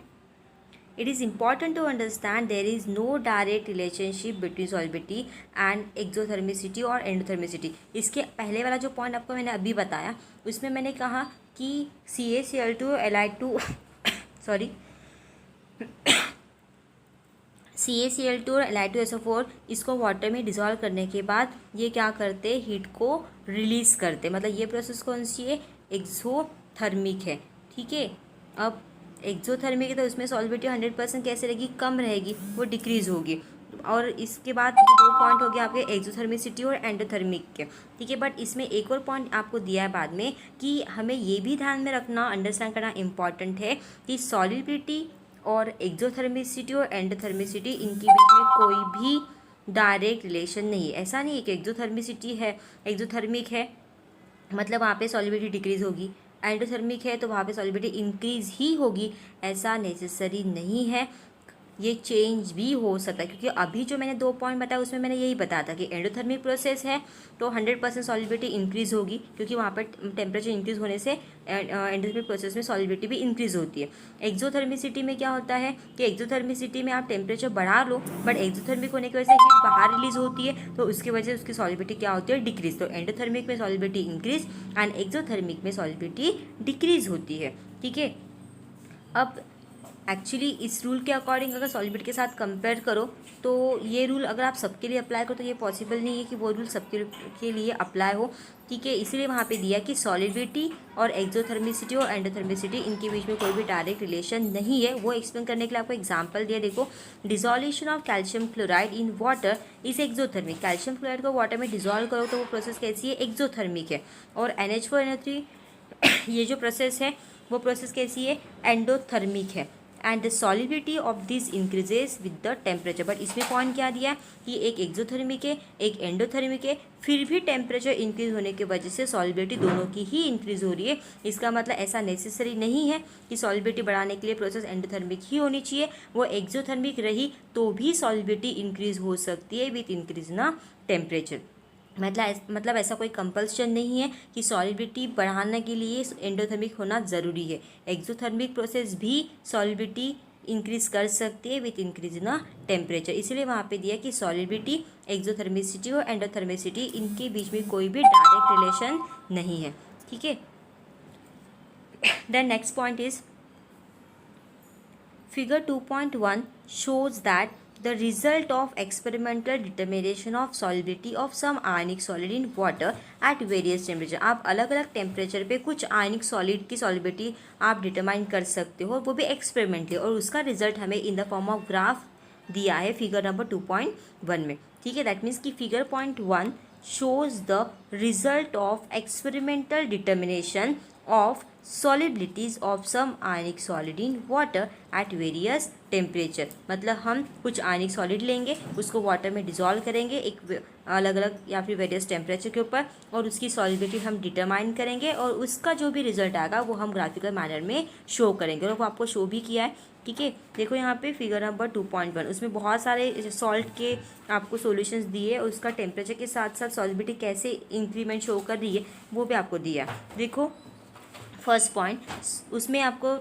it is important to understand there is no direct relationship between solubility and exothermicity और एंडोथर्मिसिटी। इसके पहले वाला जो पॉइंट आपको मैंने अभी बताया उसमें मैंने कहा कि CaCl2 Li2 सॉरी CaCl2 और Li2SO4 इसको वाटर में डिज़ोल्व करने के बाद ये क्या करते, हीट को रिलीज़ करते, मतलब ये प्रोसेस कौन सी है, एक्सोथर्मिक है। ठीक है। अब एक्सोथर्मिक है तो उसमें सॉल्बिडिटी 100% कैसे रहेगी, कम रहेगी, वो डिक्रीज़ होगी। और इसके बाद ये दो पॉइंट हो गए आपके एक्सोथर्मिसिटी और एंडोथर्मिक के। ठीक है। बट इसमें एक और पॉइंट आपको दिया है बाद में कि हमें ये भी ध्यान में रखना, अंडरस्टैंड करना इम्पॉर्टेंट है कि सॉलिबिलिटी और एक्सोथर्मिसिटी और एंडोथर्मिसिटी इनके बीच में कोई भी डायरेक्ट रिलेशन नहीं है। ऐसा नहीं है कि एक्सोथर्मिसिटी है, एक्सोथर्मिक है मतलब वहाँ पे सॉलिबिलिटी डिक्रीज़ होगी, एंडोथर्मिक है तो वहाँ पे सॉलिबिलिटी इंक्रीज़ ही होगी, ऐसा नेसेसरी नहीं है। ये चेंज भी हो सकता है, क्योंकि अभी जो मैंने दो पॉइंट बताया उसमें मैंने यही बताया था कि एंडोथर्मिक प्रोसेस है तो 100% सॉलिबिलिटी इंक्रीज़ होगी, क्योंकि वहाँ पर टेम्परेचर इंक्रीज़ होने से एंडोथर्मिक प्रोसेस में सॉलिबिलिटी भी इंक्रीज़ होती है। एक्सोथर्मिसिटी में क्या होता है कि एक्सोथर्मिसिटी में आप टेम्परेचर बढ़ा लो बट एक्सोथर्मिक होने की वजह से हीट बाहर रिलीज होती है तो उसकी वजह से उसकी सॉलिबिलिटी क्या होती है, डिक्रीज़। तो एंडोथर्मिक में सॉलिबिलिटी इंक्रीज़ एंड एक्सोथर्मिक में सॉलिबिलिटी डिक्रीज़ होती है। ठीक है। अब एक्चुअली इस रूल के अकॉर्डिंग अगर सॉलिबिलिटी के साथ कंपेयर करो तो ये रूल अगर आप सबके लिए अप्लाई करो तो ये पॉसिबल नहीं है कि वो रूल सबके के लिए अप्लाई हो। ठीक है। इसीलिए वहाँ पे दिया कि सॉलिबिलिटी और एक्सोथर्मिसिटी और एंडोथर्मिसिटी इनके बीच में कोई भी डायरेक्ट रिलेशन नहीं है। वो एक्सप्लेन करने के लिए आपको एग्जांपल दिया, देखो dissolution of calcium chloride in water is exothermic. Calcium chloride को वाटर में डिसॉल्व करो तो वो प्रोसेस कैसी है, एक्सोथर्मिक है। और NH4NO3 ये जो प्रोसेस है वो प्रोसेस कैसी है, एंडोथर्मिक है। And the solubility of this increases with the temperature. But इसमें पॉइंट क्या दिया है कि एक एक्सोथर्मिक है एक एंडोथर्मिक है, फिर भी टेम्परेचर इंक्रीज होने की वजह से सॉलिबिलिटी दोनों की ही इंक्रीज हो रही है। इसका मतलब ऐसा नेसेसरी नहीं है कि सॉलिबिलिटी बढ़ाने के लिए प्रोसेस एंडोथर्मिक ही होनी चाहिए, वो एक्सोथर्मिक रही तो भी सॉलिबिलिटी इंक्रीज हो सकती है विथ इंक्रीज ना टेम्परेचर। मतलब ऐसा कोई कंपल्शन नहीं है कि सॉलिबिलिटी बढ़ाने के लिए एंडोथर्मिक होना ज़रूरी है। एक्सोथर्मिक प्रोसेस भी सॉलिबिलिटी इंक्रीज कर सकती है विथ इंक्रीज ना टेम्परेचर। इसलिए वहाँ पे दिया कि सॉलिबिलिटी, एक्सोथर्मिसिटी और एंडोथर्मिसिटी इनके बीच में कोई भी डायरेक्ट रिलेशन नहीं है। ठीक है। Then next point is figure 2.1 shows that the result of experimental determination of solubility of some ionic solid in water at various temperature। आप अलग अलग टेम्परेचर पे कुछ आयनिक सॉलिड की सॉलिबिलिटी आप डिटरमाइन कर सकते हो, वो भी एक्सपेरिमेंटली, और उसका रिजल्ट हमें in the form of graph दिया है फिगर नंबर 2.1 में। ठीक है। दैट मीन्स कि figure 0.1 shows the result of experimental determination of solubilities of some ionic solid in water at various temperature। मतलब हम कुछ आयनिक सॉलिड लेंगे, उसको वाटर में डिज़ोल्व करेंगे एक अलग अलग या फिर वेरियस टेम्परेचर के ऊपर, और उसकी सॉलिबिलिटी हम डिटरमाइन करेंगे और उसका जो भी रिजल्ट आएगा वो हम ग्राफिकल मैनर में शो करेंगे, और वो आपको शो भी किया है। ठीक है। देखो यहाँ पे फिगर नंबर 2.1 उसमें बहुत सारे सॉल्ट के आपको सॉल्यूशंस दिए और उसका टेम्परेचर के साथ साथ सॉलिबिलिटी कैसे इंक्रीमेंट शो कर रही है वो भी आपको दिया है। देखो फर्स्ट पॉइंट उसमें आपको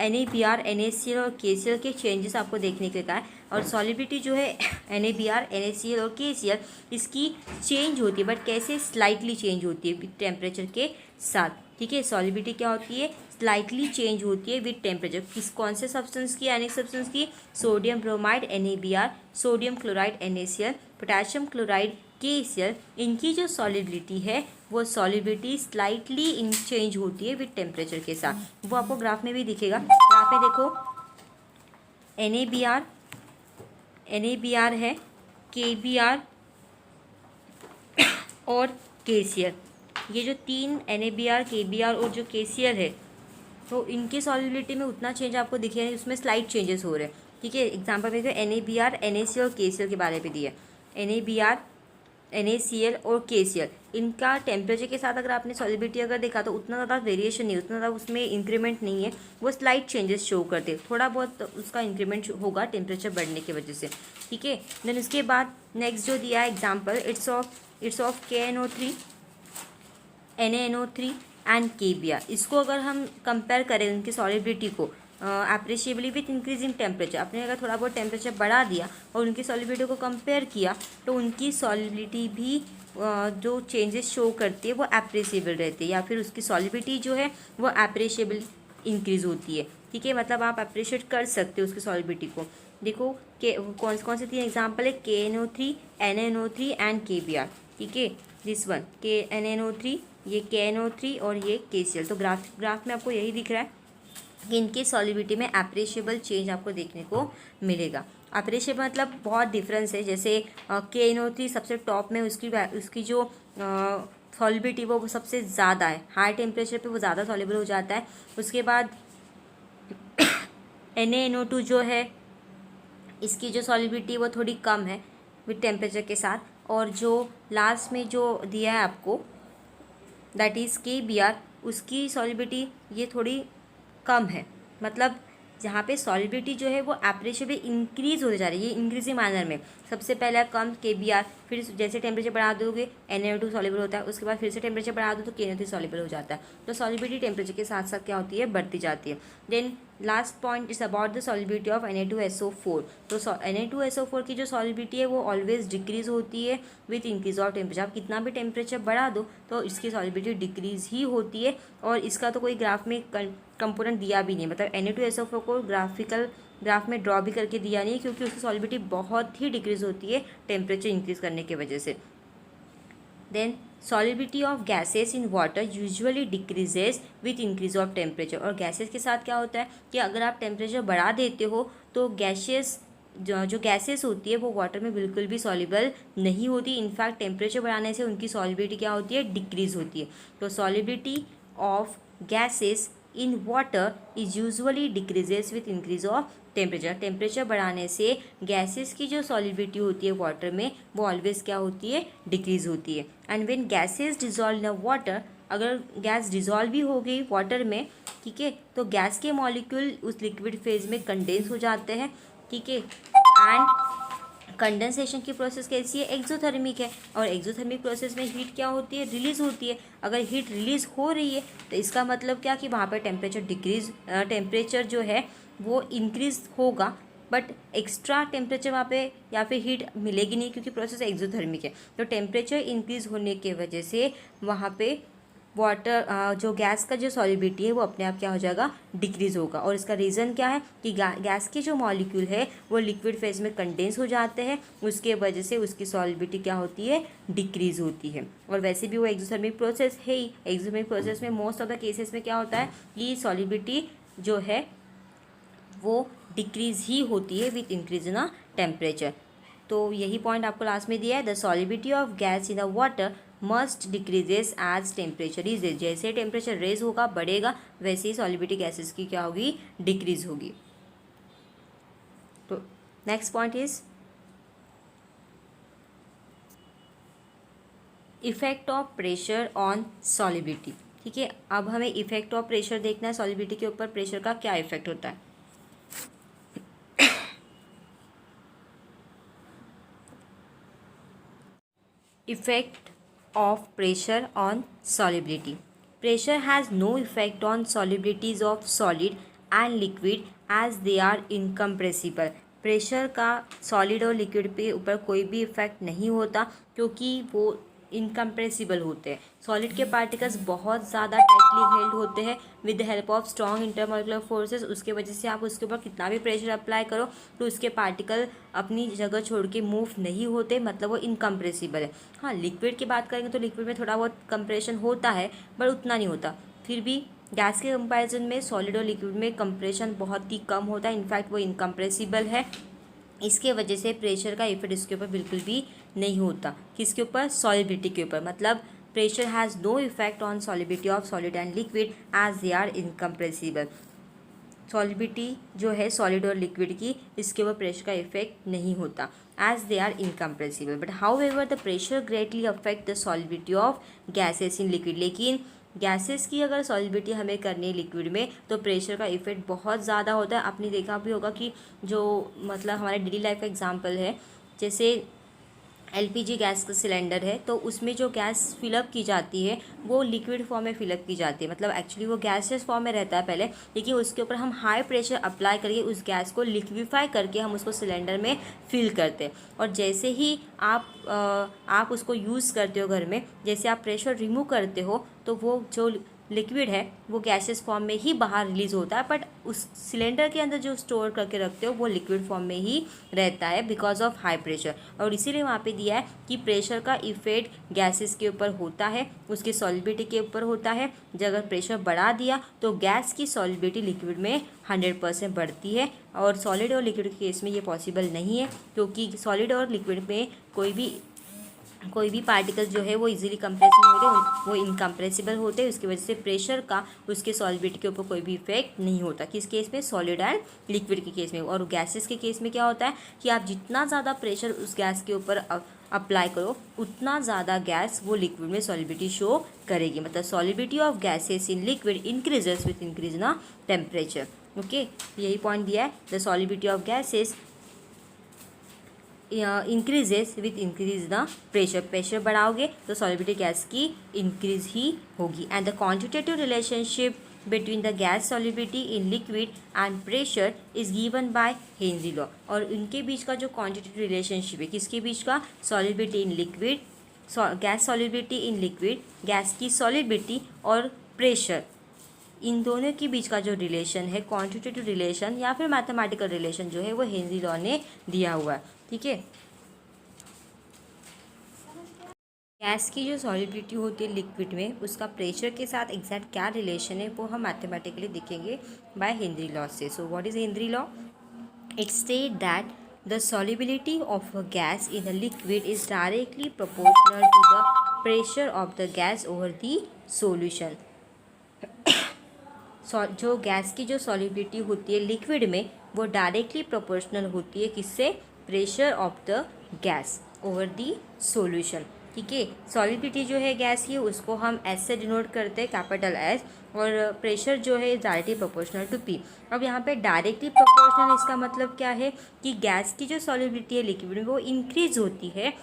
NaBr, NaCl और KCl के चेंजेस आपको देखने के लिए कहा है, और सॉलिबिलिटी जो है NaBr, NaCl और KCl इसकी चेंज होती है, बट कैसे, स्लाइटली चेंज होती है विथ टेम्परेचर के साथ। ठीक है। सॉलिबिलिटी क्या होती है, स्लाइटली चेंज होती है विथ टेम्परेचर। किस कौन से सब्सटेंस की, आयनिक सब्सटेंस की, sodium bromide NaBr, sodium chloride NaCl, potassium chloride KCl, इनकी जो सॉलिबिलिटी है वो सॉलिबिलिटी स्लाइटली चेंज होती है विथ टेम्परेचर के साथ। वो आपको ग्राफ में भी दिखेगा। ग्राफ में देखो NaBr है, KBr और KCl, ये जो तीन NaBr, KBr और जो KCl है तो इनके सॉलिबिलिटी में उतना चेंज आपको दिखेगा नहीं, उसमें स्लाइट चेंजेस हो रहे हैं। ठीक है। एग्जाम्पल में NaBr, NaCl और KCl के बारे में दिया। NaBr, NaCl और KCl इनका टेम्परेचर के साथ अगर आपने सॉलिबिलिटी अगर देखा तो उतना ज़्यादा वेरिएशन नहीं, उतना ज़्यादा उसमें इंक्रीमेंट नहीं है, वो स्लाइट चेंजेस शो करते हैं, थोड़ा बहुत उसका इंक्रीमेंट होगा टेम्परेचर बढ़ने की वजह से। ठीक है। देन उसके बाद नेक्स्ट जो दिया है example, it's of KNO3, NaNO3, and KBr। इसको अगर हम कंपेयर करें उनकी सॉलिबिलिटी को अप्रिशिएबली विथ इंक्रीजिंग टेम्परेचर, आपने अगर थोड़ा बहुत टेम्परेचर बढ़ा दिया और उनकी सॉलिबिलिटी को कंपेयर किया तो उनकी सॉलिबिलिटी भी जो चेंजेस शो करती है वो अप्रिशिएबल रहती है, या फिर उसकी सॉलिबिलिटी जो है वो अप्रिशिएबल इंक्रीज होती है। ठीक है, मतलब आप अप्रिशिएट कर सकते हो उसकी सॉलिबिलिटी को। देखो के कौन कौन से 3 एग्जाम्पल है, KNO3, NNO3 एंड KBr। ठीक है, दिस वन NNO3, ये KNO3 और ये KCl। तो ग्राफ में आपको यही दिख रहा है कि इनकी सॉलिबिलिटी में अप्रिशिएबल चेंज आपको देखने को मिलेगा। अप्रिशिएबल मतलब बहुत डिफरेंस है। जैसे KNO3 सबसे टॉप में उसकी जो सॉलिबिलिटी वो सबसे ज़्यादा है, हाई टेम्परेचर पे वो ज़्यादा सॉल्युबल हो जाता है। उसके बाद NaNO2 जो है इसकी जो सॉलिबिलिटी वो थोड़ी कम है विथ टेम्परेचर के साथ, और जो लास्ट में जो दिया है आपको दैट इज़ KBr, उसकी सॉलिबिलिटी ये थोड़ी कम है। मतलब जहाँ पे सॉलिबिलिटी जो है वो अप्रिशिएबली इंक्रीज होते जा रही है, ये इंक्रीजिंग मैनर में। सबसे पहला कम KBr, फिर जैसे टेम्परेचर बढ़ा दोगे NaNO2 सॉल्युबल होता है, उसके बाद फिर से टेम्परेचर बढ़ा दो तो KNO3 सॉल्युबल हो जाता है। तो सॉलिबिलिटी टेम्परेचर के साथ साथ क्या होती है, बढ़ती जाती है। Then last point is about the solubility of Na2SO4। तो Na2SO4 की जो सॉलिबिलिटी है वो ऑलवेज डिक्रीज होती है विथ इंक्रीज ऑफ टेम्परेचर। आप कितना भी टेम्परेचर बढ़ा दो तो इसकी सॉलिबिलिटी डिक्रीज ही होती है, और इसका तो कोई ग्राफ में कंपोनेंट दिया भी नहीं, मतलब Na2SO4 को ग्राफ में ड्रॉ भी करके दिया नहीं, क्योंकि उसकी सॉलिबिलिटी बहुत ही डिक्रीज होती है टेम्परेचर इंक्रीज करने की वजह से। Then solubility of gases in water usually decreases with increase of temperature. और गैसेस के साथ क्या होता है कि अगर आप टेम्परेचर बढ़ा देते हो तो गैसेस जो गैसेस होती है वो वाटर में बिल्कुल भी सॉल्युबल नहीं होती। इनफैक्ट टेम्परेचर बढ़ाने से उनकी सॉलिबिलिटी क्या होती है, डिक्रीज होती है। तो solubility of gases in water is usually decreases with increase of temperature. Temperature बढ़ाने से गैसेस की जो सॉलिबिलिटी होती है वाटर में वो ऑलवेज क्या होती है, डिक्रीज होती है। And when gases dissolve in water, अगर गैस डिजॉल्व भी हो गई वाटर में, ठीक है, तो गैस के मॉलिक्यूल उस लिक्विड फेज में कंडेंस हो जाते हैं। ठीक है, एंड कंडेंसेशन की प्रोसेस कैसी है, एक्सोथर्मिक है, और एक्सोथर्मिक प्रोसेस में हीट क्या होती है, रिलीज होती है। अगर हीट रिलीज हो रही है तो इसका मतलब क्या कि वहाँ पर टेम्परेचर जो है वो इंक्रीज होगा, बट एक्स्ट्रा टेम्परेचर वहाँ पे या फिर हीट मिलेगी नहीं, क्योंकि प्रोसेस एक्सोथर्मिक है। तो टेम्परेचर इंक्रीज होने के वजह से वहाँ पे वाटर जो गैस का जो सॉलिबिलिटी है वो अपने आप क्या हो जाएगा, डिक्रीज होगा। और इसका रीज़न क्या है कि गैस के जो मॉलिक्यूल है वो लिक्विड फेज में कंडेंस हो जाते हैं, उसके वजह से उसकी सॉलिबिलिटी क्या होती है, डिक्रीज होती है। और वैसे भी वो एक्सोथर्मिक प्रोसेस है ही। एक्सोथर्मिक प्रोसेस में मोस्ट ऑफ द केसेस में क्या होता है कि सॉलिबिलिटी जो है वो डिक्रीज ही होती है विथ इंक्रीज इन टेम्परेचर। तो यही पॉइंट आपको लास्ट में दिया है, the solubility of gas in the water must decreases as temperature is raise. जैसे टेम्परेचर रेज होगा, बढ़ेगा, वैसे ही सॉलिबिलिटी गैसेस की क्या होगी, डिक्रीज होगी। तो next point is effect of pressure on solubility. ठीक है, अब हमें इफेक्ट ऑफ प्रेशर देखना है, सॉलिबिलिटी के ऊपर प्रेशर का क्या इफेक्ट होता है। Effect of pressure on solubility. Pressure has no effect on solubilities of solid and liquid as they are incompressible. Pressure का सॉलिड और लिक्विड पे ऊपर कोई भी इफेक्ट नहीं होता, क्योंकि वो इनकम्प्रेसिबल होते हैं। सॉलिड के पार्टिकल्स बहुत ज़्यादा टाइटली हेल्ड होते हैं with the help of strong intermolecular forces. उसके वजह से आप उसके ऊपर कितना भी प्रेशर अप्लाई करो तो उसके पार्टिकल अपनी जगह छोड़ के मूव नहीं होते, मतलब वो इनकम्प्रेसिबल है। हाँ, लिक्विड की बात करेंगे तो लिक्विड में थोड़ा बहुत कंप्रेशन होता है, बट उतना नहीं होता। फिर भी गैस के कंपैरिजन में सॉलिड और लिक्विड में कंप्रेशन बहुत ही कम होता है, इनफैक्ट वो इनकम्प्रेसिबल है। इसके वजह से प्रेशर का इफेक्ट इसके ऊपर बिल्कुल भी नहीं होता। किसके ऊपर, सॉलिबिलिटी के ऊपर। मतलब pressure has no effect on solubility of solid and liquid as they are incompressible. Solubility जो है सॉलिड और लिक्विड की, इसके ऊपर प्रेशर का इफेक्ट नहीं होता as they are incompressible. But however the pressure greatly affect the solubility of gases in liquid. लेकिन गैसेस की अगर सॉलिबिलिटी हमें करनी है लिक्विड में तो प्रेशर का इफेक्ट बहुत ज़्यादा होता है। आपने देखा भी होगा कि जो मतलब हमारे डेली लाइफ का एग्जांपल है, जैसे एलपीजी गैस का सिलेंडर है तो उसमें जो गैस फिलअप की जाती है वो लिक्विड फॉर्म में फिलअप की जाती है, मतलब एक्चुअली वो गैसेस फॉर्म में रहता है पहले, लेकिन उसके ऊपर हम हाई प्रेशर अप्लाई करके उस गैस को लिक्विफाई करके हम उसको सिलेंडर में फिल करते हैं। और जैसे ही आप उसको यूज़ करते हो घर में, जैसे आप प्रेशर रिमूव करते हो तो वो जो लिक्विड है वो गैसेस फॉर्म में ही बाहर रिलीज होता है, बट उस सिलेंडर के अंदर जो स्टोर करके रखते हो वो लिक्विड फॉर्म में ही रहता है बिकॉज ऑफ हाई प्रेशर। और इसीलिए वहाँ पे दिया है कि प्रेशर का इफेक्ट गैसेस के ऊपर होता है, उसकी सॉलिबिलिटी के ऊपर होता है। जब अगर प्रेशर बढ़ा दिया तो गैस की सॉलिबिलिटी लिक्विड में 100% बढ़ती है, और सॉलिड और लिक्विड के केस में ये पॉसिबल नहीं है, क्योंकि सॉलिड और लिक्विड में कोई भी पार्टिकल्स जो है वो इजीली कंप्रेस नहीं होते, वो इनकम्प्रेसिबल होते हैं। उसकी वजह से प्रेशर का उसके सॉलिबिलिटी के ऊपर कोई भी इफेक्ट नहीं होता। किस केस में? सॉलिड एंड लिक्विड के केस में। और गैसेस के केस में क्या होता है कि आप जितना ज़्यादा प्रेशर उस गैस के ऊपर अप्लाई करो उतना ज़्यादा गैस वो लिक्विड में सॉलिबिलिटी शो करेगी, मतलब solubility of gases in liquid increases with increase in temperature. Okay, यही पॉइंट दिया है, the solubility of gases increases with increase the pressure. Pressure बढ़ाओगे तो सॉलिबिलिटी गैस की इंक्रीज ही होगी। And the quantitative relationship between the gas solubility in liquid and pressure is given by Henry law. और इनके बीच का जो क्वांटिटेटिव रिलेशनशिप है, किसके बीच का? Solubility in liquid, gas solubility in liquid, gas की सॉलिबिलिटी और प्रेशर, इन दोनों के बीच का जो रिलेशन है, क्वांटिटेटिव रिलेशन या फिर मैथमेटिकल रिलेशन जो है वो हेनरी लॉ ने दिया हुआ है। ठीक है, गैस की जो सॉलिबिलिटी होती है लिक्विड में, उसका प्रेशर के साथ एग्जैक्ट क्या रिलेशन है वो हम मैथमेटिकली देखेंगे बाय हेनरी लॉ से। So what is Henry law? It state that the solubility of a gas in a liquid is directly proportional to the pressure of the gas over the solution. जो gas की जो solubility होती है liquid में वो directly proportional होती है किससे? Pressure of the gas over the solution. ठीक है, सॉलिबिलिटी जो है गैस की उसको हम एस से डिनोट करते हैं, कैपिटल एस, और प्रेशर जो है डायरेक्टली प्रोपोर्शनल टू पी। अब यहाँ पे डायरेक्टली प्रोपोर्शनल, इसका मतलब क्या है कि गैस की जो सॉलिबिलिटी है लिक्विड में वो इंक्रीज होती है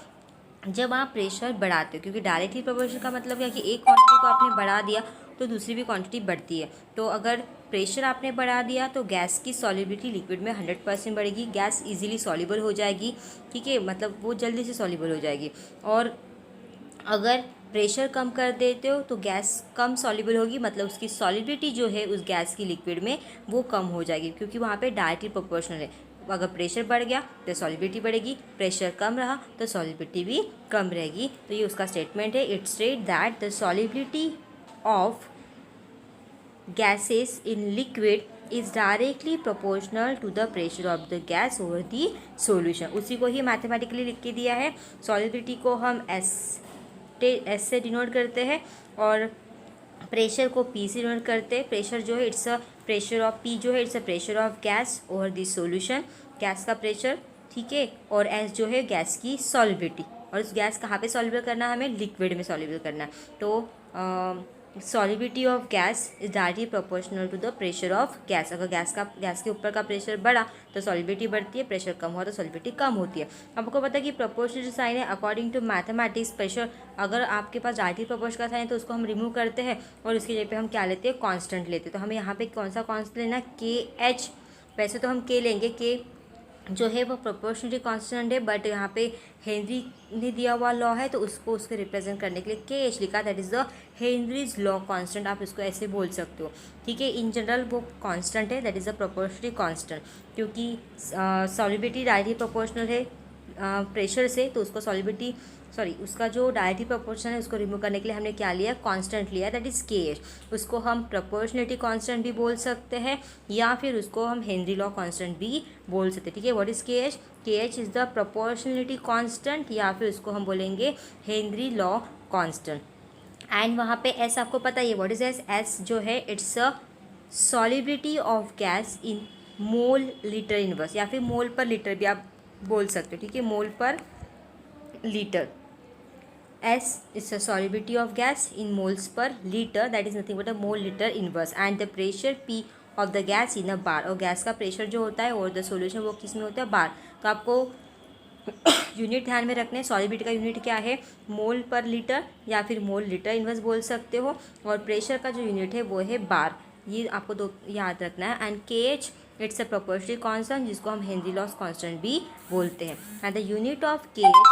जब आप प्रेशर बढ़ाते हो, क्योंकि डायरेक्टली प्रोपोर्शनल का मतलब क्या कि एक क्वांटिटी को आपने बढ़ा दिया तो दूसरी भी क्वांटिटी बढ़ती है। तो अगर प्रेशर आपने बढ़ा दिया तो गैस की सॉलिबिलिटी लिक्विड में 100% बढ़ेगी, गैस इजीली सॉल्युबल हो जाएगी। ठीक है, मतलब वो जल्दी से सॉल्युबल हो जाएगी। और अगर प्रेशर कम कर देते हो तो गैस कम सॉल्युबल होगी, मतलब उसकी सॉलिबिलिटी जो है उस गैस की लिक्विड में वो कम हो जाएगी, क्योंकि वहाँ पे डायरेक्टली प्रोपोर्शनल है। अगर प्रेशर बढ़ गया तो सॉलिबिलिटी बढ़ेगी, प्रेशर कम रहा तो सॉलिबिलिटी भी कम रहेगी। तो ये उसका स्टेटमेंट है। It state that the solubility of gases in liquid is directly proportional to the pressure of the gas over the solution। उसी को ही मैथमेटिकली लिख के दिया है। सॉलिबिलिटी को हम एस से डिनोट करते हैं और प्रेशर को पी से डिनोट करते हैं। प्रेशर जो है it's a pressure of P, जो है it's a pressure of gas over the solution, gas का प्रेशर। ठीक है, और एस जो है गैस की सॉलिबिलिटी, और इस गैस कहाँ पे सॉल्युबल करना है? हमें लिक्विड में सॉल्युबल करना है। तो solubility of gas is directly proportional to the pressure of gas. अगर गैस के ऊपर का प्रेशर बढ़ा तो सॉलिबिलिटी बढ़ती है, प्रेशर कम हुआ तो सॉलिबिलिटी कम होती है। आपको पता है कि प्रोपोर्शनल साइन है अकॉर्डिंग टू मैथमेटिक्स। प्रेशर अगर आपके पास डायरेक्टली प्रोपोर्शनल का साइन है तो उसको हम रिमूव करते हैं और उसकी जगह पे हम क्या लेते हैं? कांस्टेंट लेते हैं। तो हमें यहाँ पे कौन सा कांस्टेंट लेना? के एच। वैसे तो हम के लेंगे, के जो है वो प्रोपोर्शनली कांस्टेंट है, बट यहाँ पे हेनरी ने दिया हुआ लॉ है तो उसको रिप्रेजेंट करने के लिए के एच लिखा, that is the Henry's law constant, आप इसको ऐसे बोल सकते हो। ठीक है, इन जनरल वो कांस्टेंट है, that is the proportionally constant, क्योंकि सॉलिबिलिटी डायरेक्टली प्रोपोर्शनल है प्रेशर से, तो उसको उसका जो डायरेक्टली प्रोपोर्शन है उसको रिमूव करने के लिए हमने क्या लिया? कांस्टेंट लिया, दैट इज़ के एच। उसको हम प्रोपोर्शनलिटी कांस्टेंट भी बोल सकते हैं या फिर उसको हम हेनरी लॉ कांस्टेंट भी बोल सकते हैं। ठीक है, व्हाट इज़ के एच? के H is the proportionality constant, या फिर उसको हम बोलेंगे हेनरी लॉ कांस्टेंट। एंड वहाँ पे एस आपको पता ही है, व्हाट इज़ एस? एस जो है it's a solubility of gas in mole litre inverse, या फिर मोल पर लीटर भी आप बोल सकते हो। ठीक है, मोल पर litre. S is the solubility of gas in moles per liter, that is nothing but a mole liter inverse, and the pressure P of the gas in a bar। और गैस का प्रेशर जो होता है और the solution वो किस में होता है? बार। तो आपको यूनिट ध्यान में रखने, सॉलिबिलिटी का यूनिट क्या है, मोल पर लीटर या फिर मोल लीटर इनवर्स बोल सकते हो, और प्रेशर का जो यूनिट है वो है बार, ये आपको दो याद रखना है। And KH it's a proportional constant जिसको हम हेनरी लॉस कांस्टेंट भी बोलते हैं। And the unit of KH,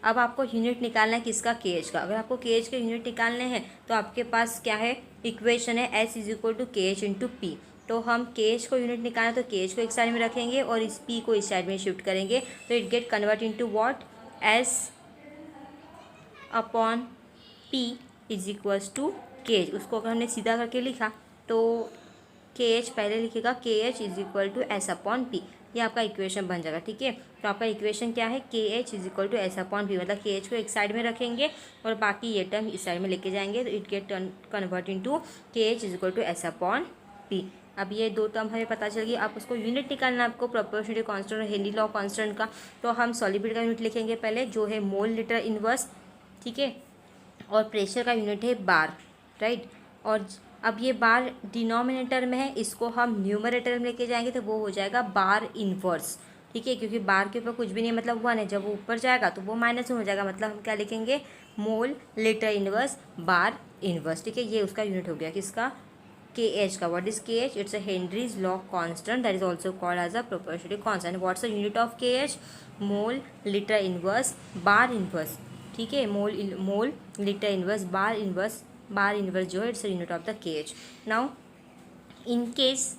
अब आपको यूनिट निकालना है किसका, KH का। अगर आपको KH के यूनिट निकालने हैं तो आपके पास क्या है, इक्वेशन है S is equal to KH into P। तो हम KH को यूनिट निकालें तो KH को एक साइड में रखेंगे और इस P को इस साइड में शिफ्ट करेंगे, तो it get convert into what, S upon P is equals to KH। उसको अगर हमने सीधा करके लिखा तो KH पहले लिखेगा, KH is equal to S upon P, ये आपका इक्वेशन बन जाएगा। ठीक है, तो आपका इक्वेशन क्या है, KH is equal to S upon P, मतलब KH को एक साइड में रखेंगे और बाकी ये टर्म इस साइड में लेके जाएंगे, तो it get convert into KH is equal to S upon P। अब ये दो टर्म हमें पता चल गई। आप उसको यूनिट निकालना है आपको, प्रोपोर्शनलिटी कांस्टेंट और हेनरी लॉ कांस्टेंट का। तो हम सॉलिबिलिटी का यूनिट लिखेंगे पहले, जो है मोल लीटर इनवर्स, ठीक है, और प्रेशर का यूनिट है बार, राइट। और अब ये बार डिनोमिनेटर में है, इसको हम न्यूमरेटर में लेके जाएंगे तो वो हो जाएगा बार इन्वर्स, ठीक है, क्योंकि बार के ऊपर कुछ भी नहीं मतलब 1 है, जब वो ऊपर जाएगा तो वो माइनस में हो जाएगा, मतलब हम क्या लिखेंगे, मोल लीटर इन्वर्स बार इन्वर्स, ठीक है। ये उसका यूनिट हो गया किसका, KH का। What is KH, it's a Henry's law constant that is also called as a proportionality constant. What's the unit of KH, mole litre inverse bar inverse, ठीक है, mole litre inverse bar inverse जो है it's unit of the KH। Now in case,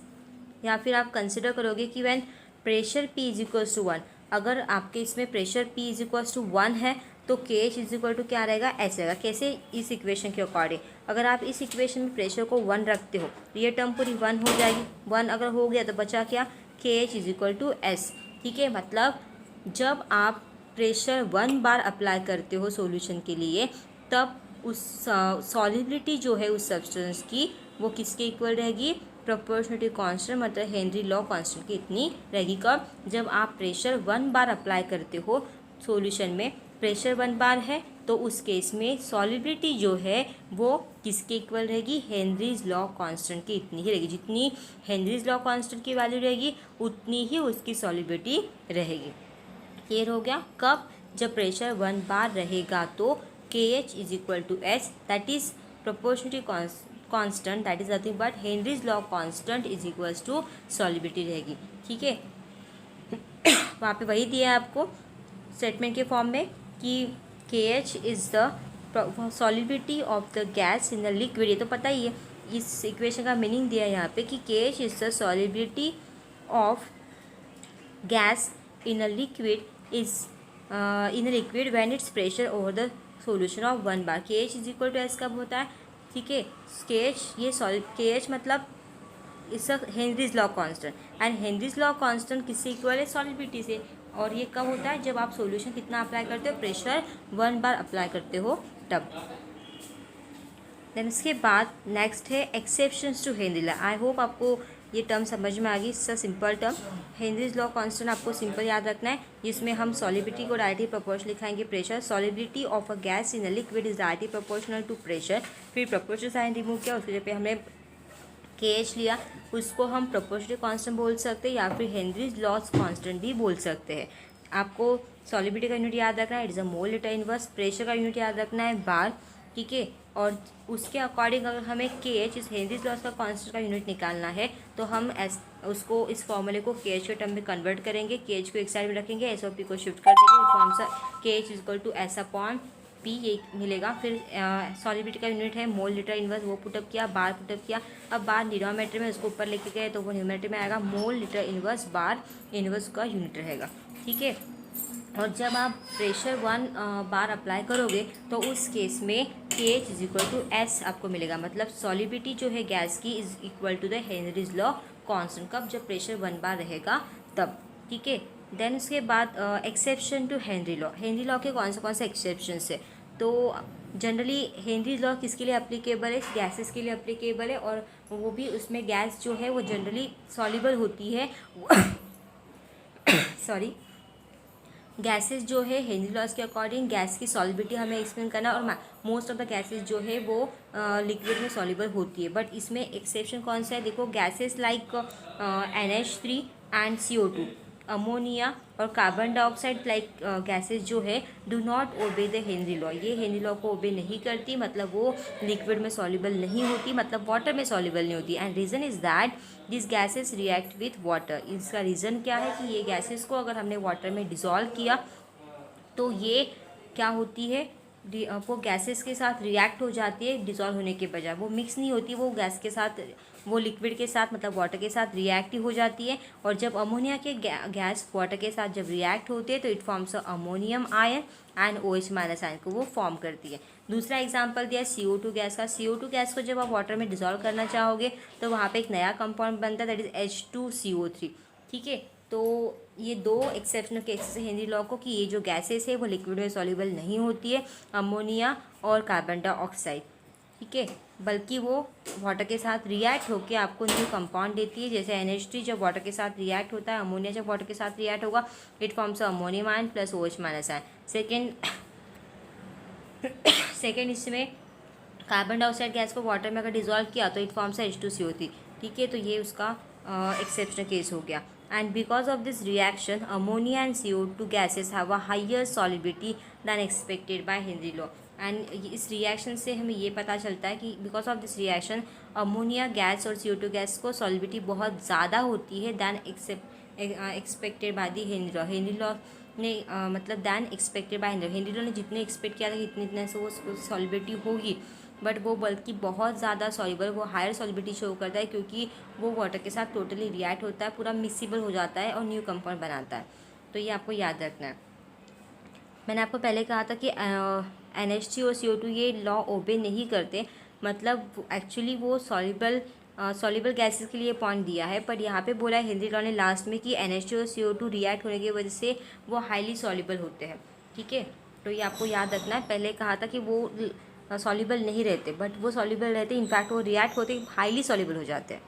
या फिर आप consider करोगे कि when pressure P is equals to 1, अगर आपके इसमें pressure P is equals to 1 है तो KH इज इक्वल टू क्या रहेगा, S रहेगा। कैसे, इस इक्वेशन के अकॉर्डिंग, अगर आप इस इक्वेशन में प्रेशर को 1 रखते हो तो ये टर्म पूरी 1 हो जाएगी। 1 अगर हो गया तो बचा क्या, KH is equal to S, ठीक है। मतलब जब आप प्रेशर 1 बार अप्लाई करते हो सॉल्यूशन के लिए, तब उस सॉलिबिलिटी जो है उस सब्सटेंस की वो किसके इक्वल रहेगी, प्रोपोर्शनलिटी कांस्टेंट, मतलब हेनरी लॉ कांस्टेंट की इतनी रहेगी। कब, जब आप प्रेशर 1 बार अप्लाई करते हो सॉल्यूशन में, प्रेशर 1 बार है तो उस केस में सॉलिबिलिटी जो है वो किसके इक्वल रहेगी, हेनरीज लॉ कांस्टेंट की इतनी ही रहेगी। जितनी हेनरीज लॉ कांस्टेंट की वैल्यू रहेगी उतनी ही उसकी सॉलिबिलिटी रहेगी। क्लियर हो गया। कब, जब प्रेशर 1 बार रहेगा तो KH is equal to S, that is proportionality constant, that is nothing but Henry's law constant is equals to solubility रहेगी, ठीक है। वहाँ पे वही दिया है आपको स्टेटमेंट के फॉर्म में कि KH is the solubility of the gas in the liquid, ये तो पता ही है। इस इक्वेशन का मीनिंग दिया है यहाँ पे कि KH is the solubility of gas in a liquid when its pressure over the solution of 1 bar। KH is equal to S कब होता है, ठीक है। KH ये सॉलिड, KH मतलब इस Henrys law constant, and Henrys law constant किससे equal है, सॉलिबिलिटी से। और ये कब होता है, जब आप सॉल्यूशन कितना अप्लाई करते हो, प्रेशर 1 बार अप्लाई करते हो तब। देन इसके बाद नेक्स्ट है exceptions to Henry law. I hope आपको ये टर्म समझ में आ गई। इसका simple term Henry's law constant आपको सिंपल याद रखना है। इसमें हम सॉलिबिलिटी को डायरेक्टली प्रोपोर्शनल लिखाएंगे pressure. Solubility of a gas in a liquid is directly proportional to pressure. फिर प्रोपोर्शनल साइन रिमूव किया, उसके जगह पे हमने KH लिया, उसको हम प्रोपोर्शनल कांस्टेंट बोल सकते हैं या फिर हेनरीज लॉस कांस्टेंट भी बोल सकते हैं। आपको सॉलिबिलिटी का यूनिट याद रखना है, it is a mole litre inverse. Pressure का यूनिट याद रखना है बार, ठीक है। और उसके अकॉर्डिंग अगर हमें KH इस हेनरीज लॉस का कांस्टेंट का यूनिट निकालना है तो हम उसको इस फॉर्मूले को KH के टर्म में कन्वर्ट करेंगे। KH को एक साइड में रखेंगे, S और P को शिफ्ट कर देंगे, फॉर्म से KH is equal to S upon P ये मिलेगा। फिर सॉलिबिलिटी का यूनिट है मोल लीटर इनवर्स, वो पुटअप किया, बार पुटअप किया। अब बार डिनोमिनेटर में उसको ऊपर लेके गए तो वो न्यूमरेटर में आएगा, मोल लीटर इनवर्स बार इनवर्स का यूनिट रहेगा, ठीक है। और जब आप प्रेशर 1 बार अप्लाई करोगे तो उस केस में KH is equal to S आपको मिलेगा, मतलब सॉलिबिलिटी जो है गैस की is equal to the Henry's law constant. कब, जब प्रेशर 1 बार रहेगा तब, ठीक है। देन उसके बाद exception to Henry law. Henry law के कौन से एक्सेप्शन है, तो जनरली हेनरी लॉ किसके लिए अप्लीकेबल है, गैसेस के लिए अप्लीकेबल है, और वो भी उसमें गैस जो है वो जनरली सॉल्युबल होती है सॉरी गैसेस जो है हेनरी लॉस के अकॉर्डिंग गैस की सॉलिबिलिटी हमें एक्सप्लेन करना, और मोस्ट ऑफ द गैसेस जो है वो लिक्विड में सॉल्युबल होती है। बट इसमें एक्सेप्शन कौन सा है, देखो gases like NH3 and CO2, ammonia और कार्बन डाइऑक्साइड लाइक गैसेस जो है do not obey the Henry law, ये हेनरी लॉ को ओबे नहीं करती, मतलब वो लिक्विड में सॉल्युबल नहीं होती, मतलब वाटर में सॉल्युबल नहीं होती। And reason is that this gases react with water. इसका रीज़न क्या है कि ये गैसेस को अगर हमने वाटर में डिज़ोल्व किया तो ये क्या होती है, वो गैसेस के साथ रिएक्ट हो जाती है डिज़ोल्व होने के बजाय, वो मिक्स नहीं होती, वो गैस के साथ, वो लिक्विड के साथ मतलब वाटर के साथ रिएक्ट ही हो जाती है। और जब अमोनिया के गैस वाटर के साथ जब रिएक्ट होते हैं तो it forms ammonium ion and OH minus ion को वो फॉर्म करती है। दूसरा एग्जांपल दिया CO2 गैस का। CO2 गैस को जब आप वाटर में डिज़ोल्व करना चाहोगे तो वहाँ पे एक नया कंपाउंड बनता है, दैट इज़ H2CO3। ठीक है, तो ये दो एक्सेप्शनल केसेस है हेनरी लॉ को कि ये जो गैसेस है वो लिक्विड में सॉल्युबल नहीं होती है, अमोनिया और कार्बन डाइऑक्साइड, ठीक है, बल्कि वो वाटर के साथ रिएक्ट होकर आपको न्यू कंपाउंड देती है। जैसे NH3 जब वाटर के साथ रिएक्ट होता है, अमोनिया जब वाटर के साथ रिएक्ट होगा, it forms ammonium ion plus OH minus ion. Second इसमें कार्बन डाइऑक्साइड गैस को वाटर में अगर डिजोल्व किया तो इट फॉर्म्स H2CO3। ठीक है, तो ये उसका एक्सेप्शनल केस हो गया। And because of this reaction ammonia and CO2 gases have a higher solubility than expected by Henry law. And इस रिएक्शन से हमें ये पता चलता है कि because of this reaction ammonia gas और CO2 गैस को सॉलिबिलिटी बहुत ज़्यादा होती है than expected by the Henry law. Henry law ने मतलब than expected by Henry law ने जितने एक्सपेक्ट किया था कि इतने इतने से वो सॉलिबिलिटी होगी, बट वो बल्कि बहुत ज़्यादा सॉल्युबल, वो हायर सॉल्युबिलिटी शो करता है क्योंकि वो वाटर के साथ टोटली रिएक्ट होता है, पूरा मिक्सिबल हो जाता है और न्यू कंपाउंड बनाता है। तो ये आपको याद रखना है। मैंने आपको पहले कहा था कि NH3 और CO2 ये लॉ ओबे नहीं करते, मतलब एक्चुअली वो सॉल्युबल गैसेस के लिए पॉइंट दिया है, पर यहाँ पे बोला है हेनरी लॉ ने लास्ट में कि NH3 और CO2 रिएक्ट होने की वजह से वो हाईली सॉल्युबल होते हैं। ठीक है, तो ये आपको याद रखना है। पहले कहा था कि वो सॉल्युबल नहीं रहते, बट वो सॉल्युबल रहते, इनफैक्ट वो रिएक्ट होते हाईली सॉल्युबल हो जाते हैं।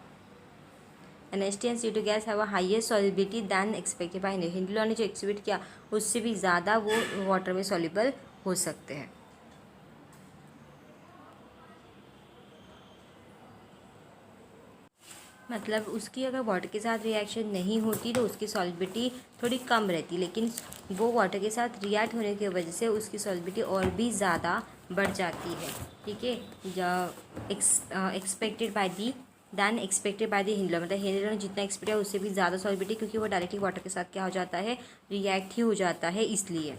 NH3 and CO2 gas have a highest solubility than expected by Henry law ने जो एक्सपेक्ट किया उससे भी ज़्यादा वो वाटर में सॉल्युबल हो सकते हैं। मतलब उसकी अगर वाटर के साथ रिएक्शन नहीं होती तो उसकी सॉल्युबिलिटी थोड़ी कम रहती, लेकिन वो वाटर के साथ रिएक्ट होने की वजह से उसकी सॉल्युबिलिटी और भी ज़्यादा बढ़ जाती है। ठीक है, expected by the than expected by the Henry law, मतलब हेनरी लॉ ने जितना एक्सपेक्ट किया उससे भी ज़्यादा सॉल्युबिलिटी, क्योंकि वो डायरेक्टली वाटर के साथ क्या हो जाता है, रिएक्ट ही हो जाता है, इसलिए।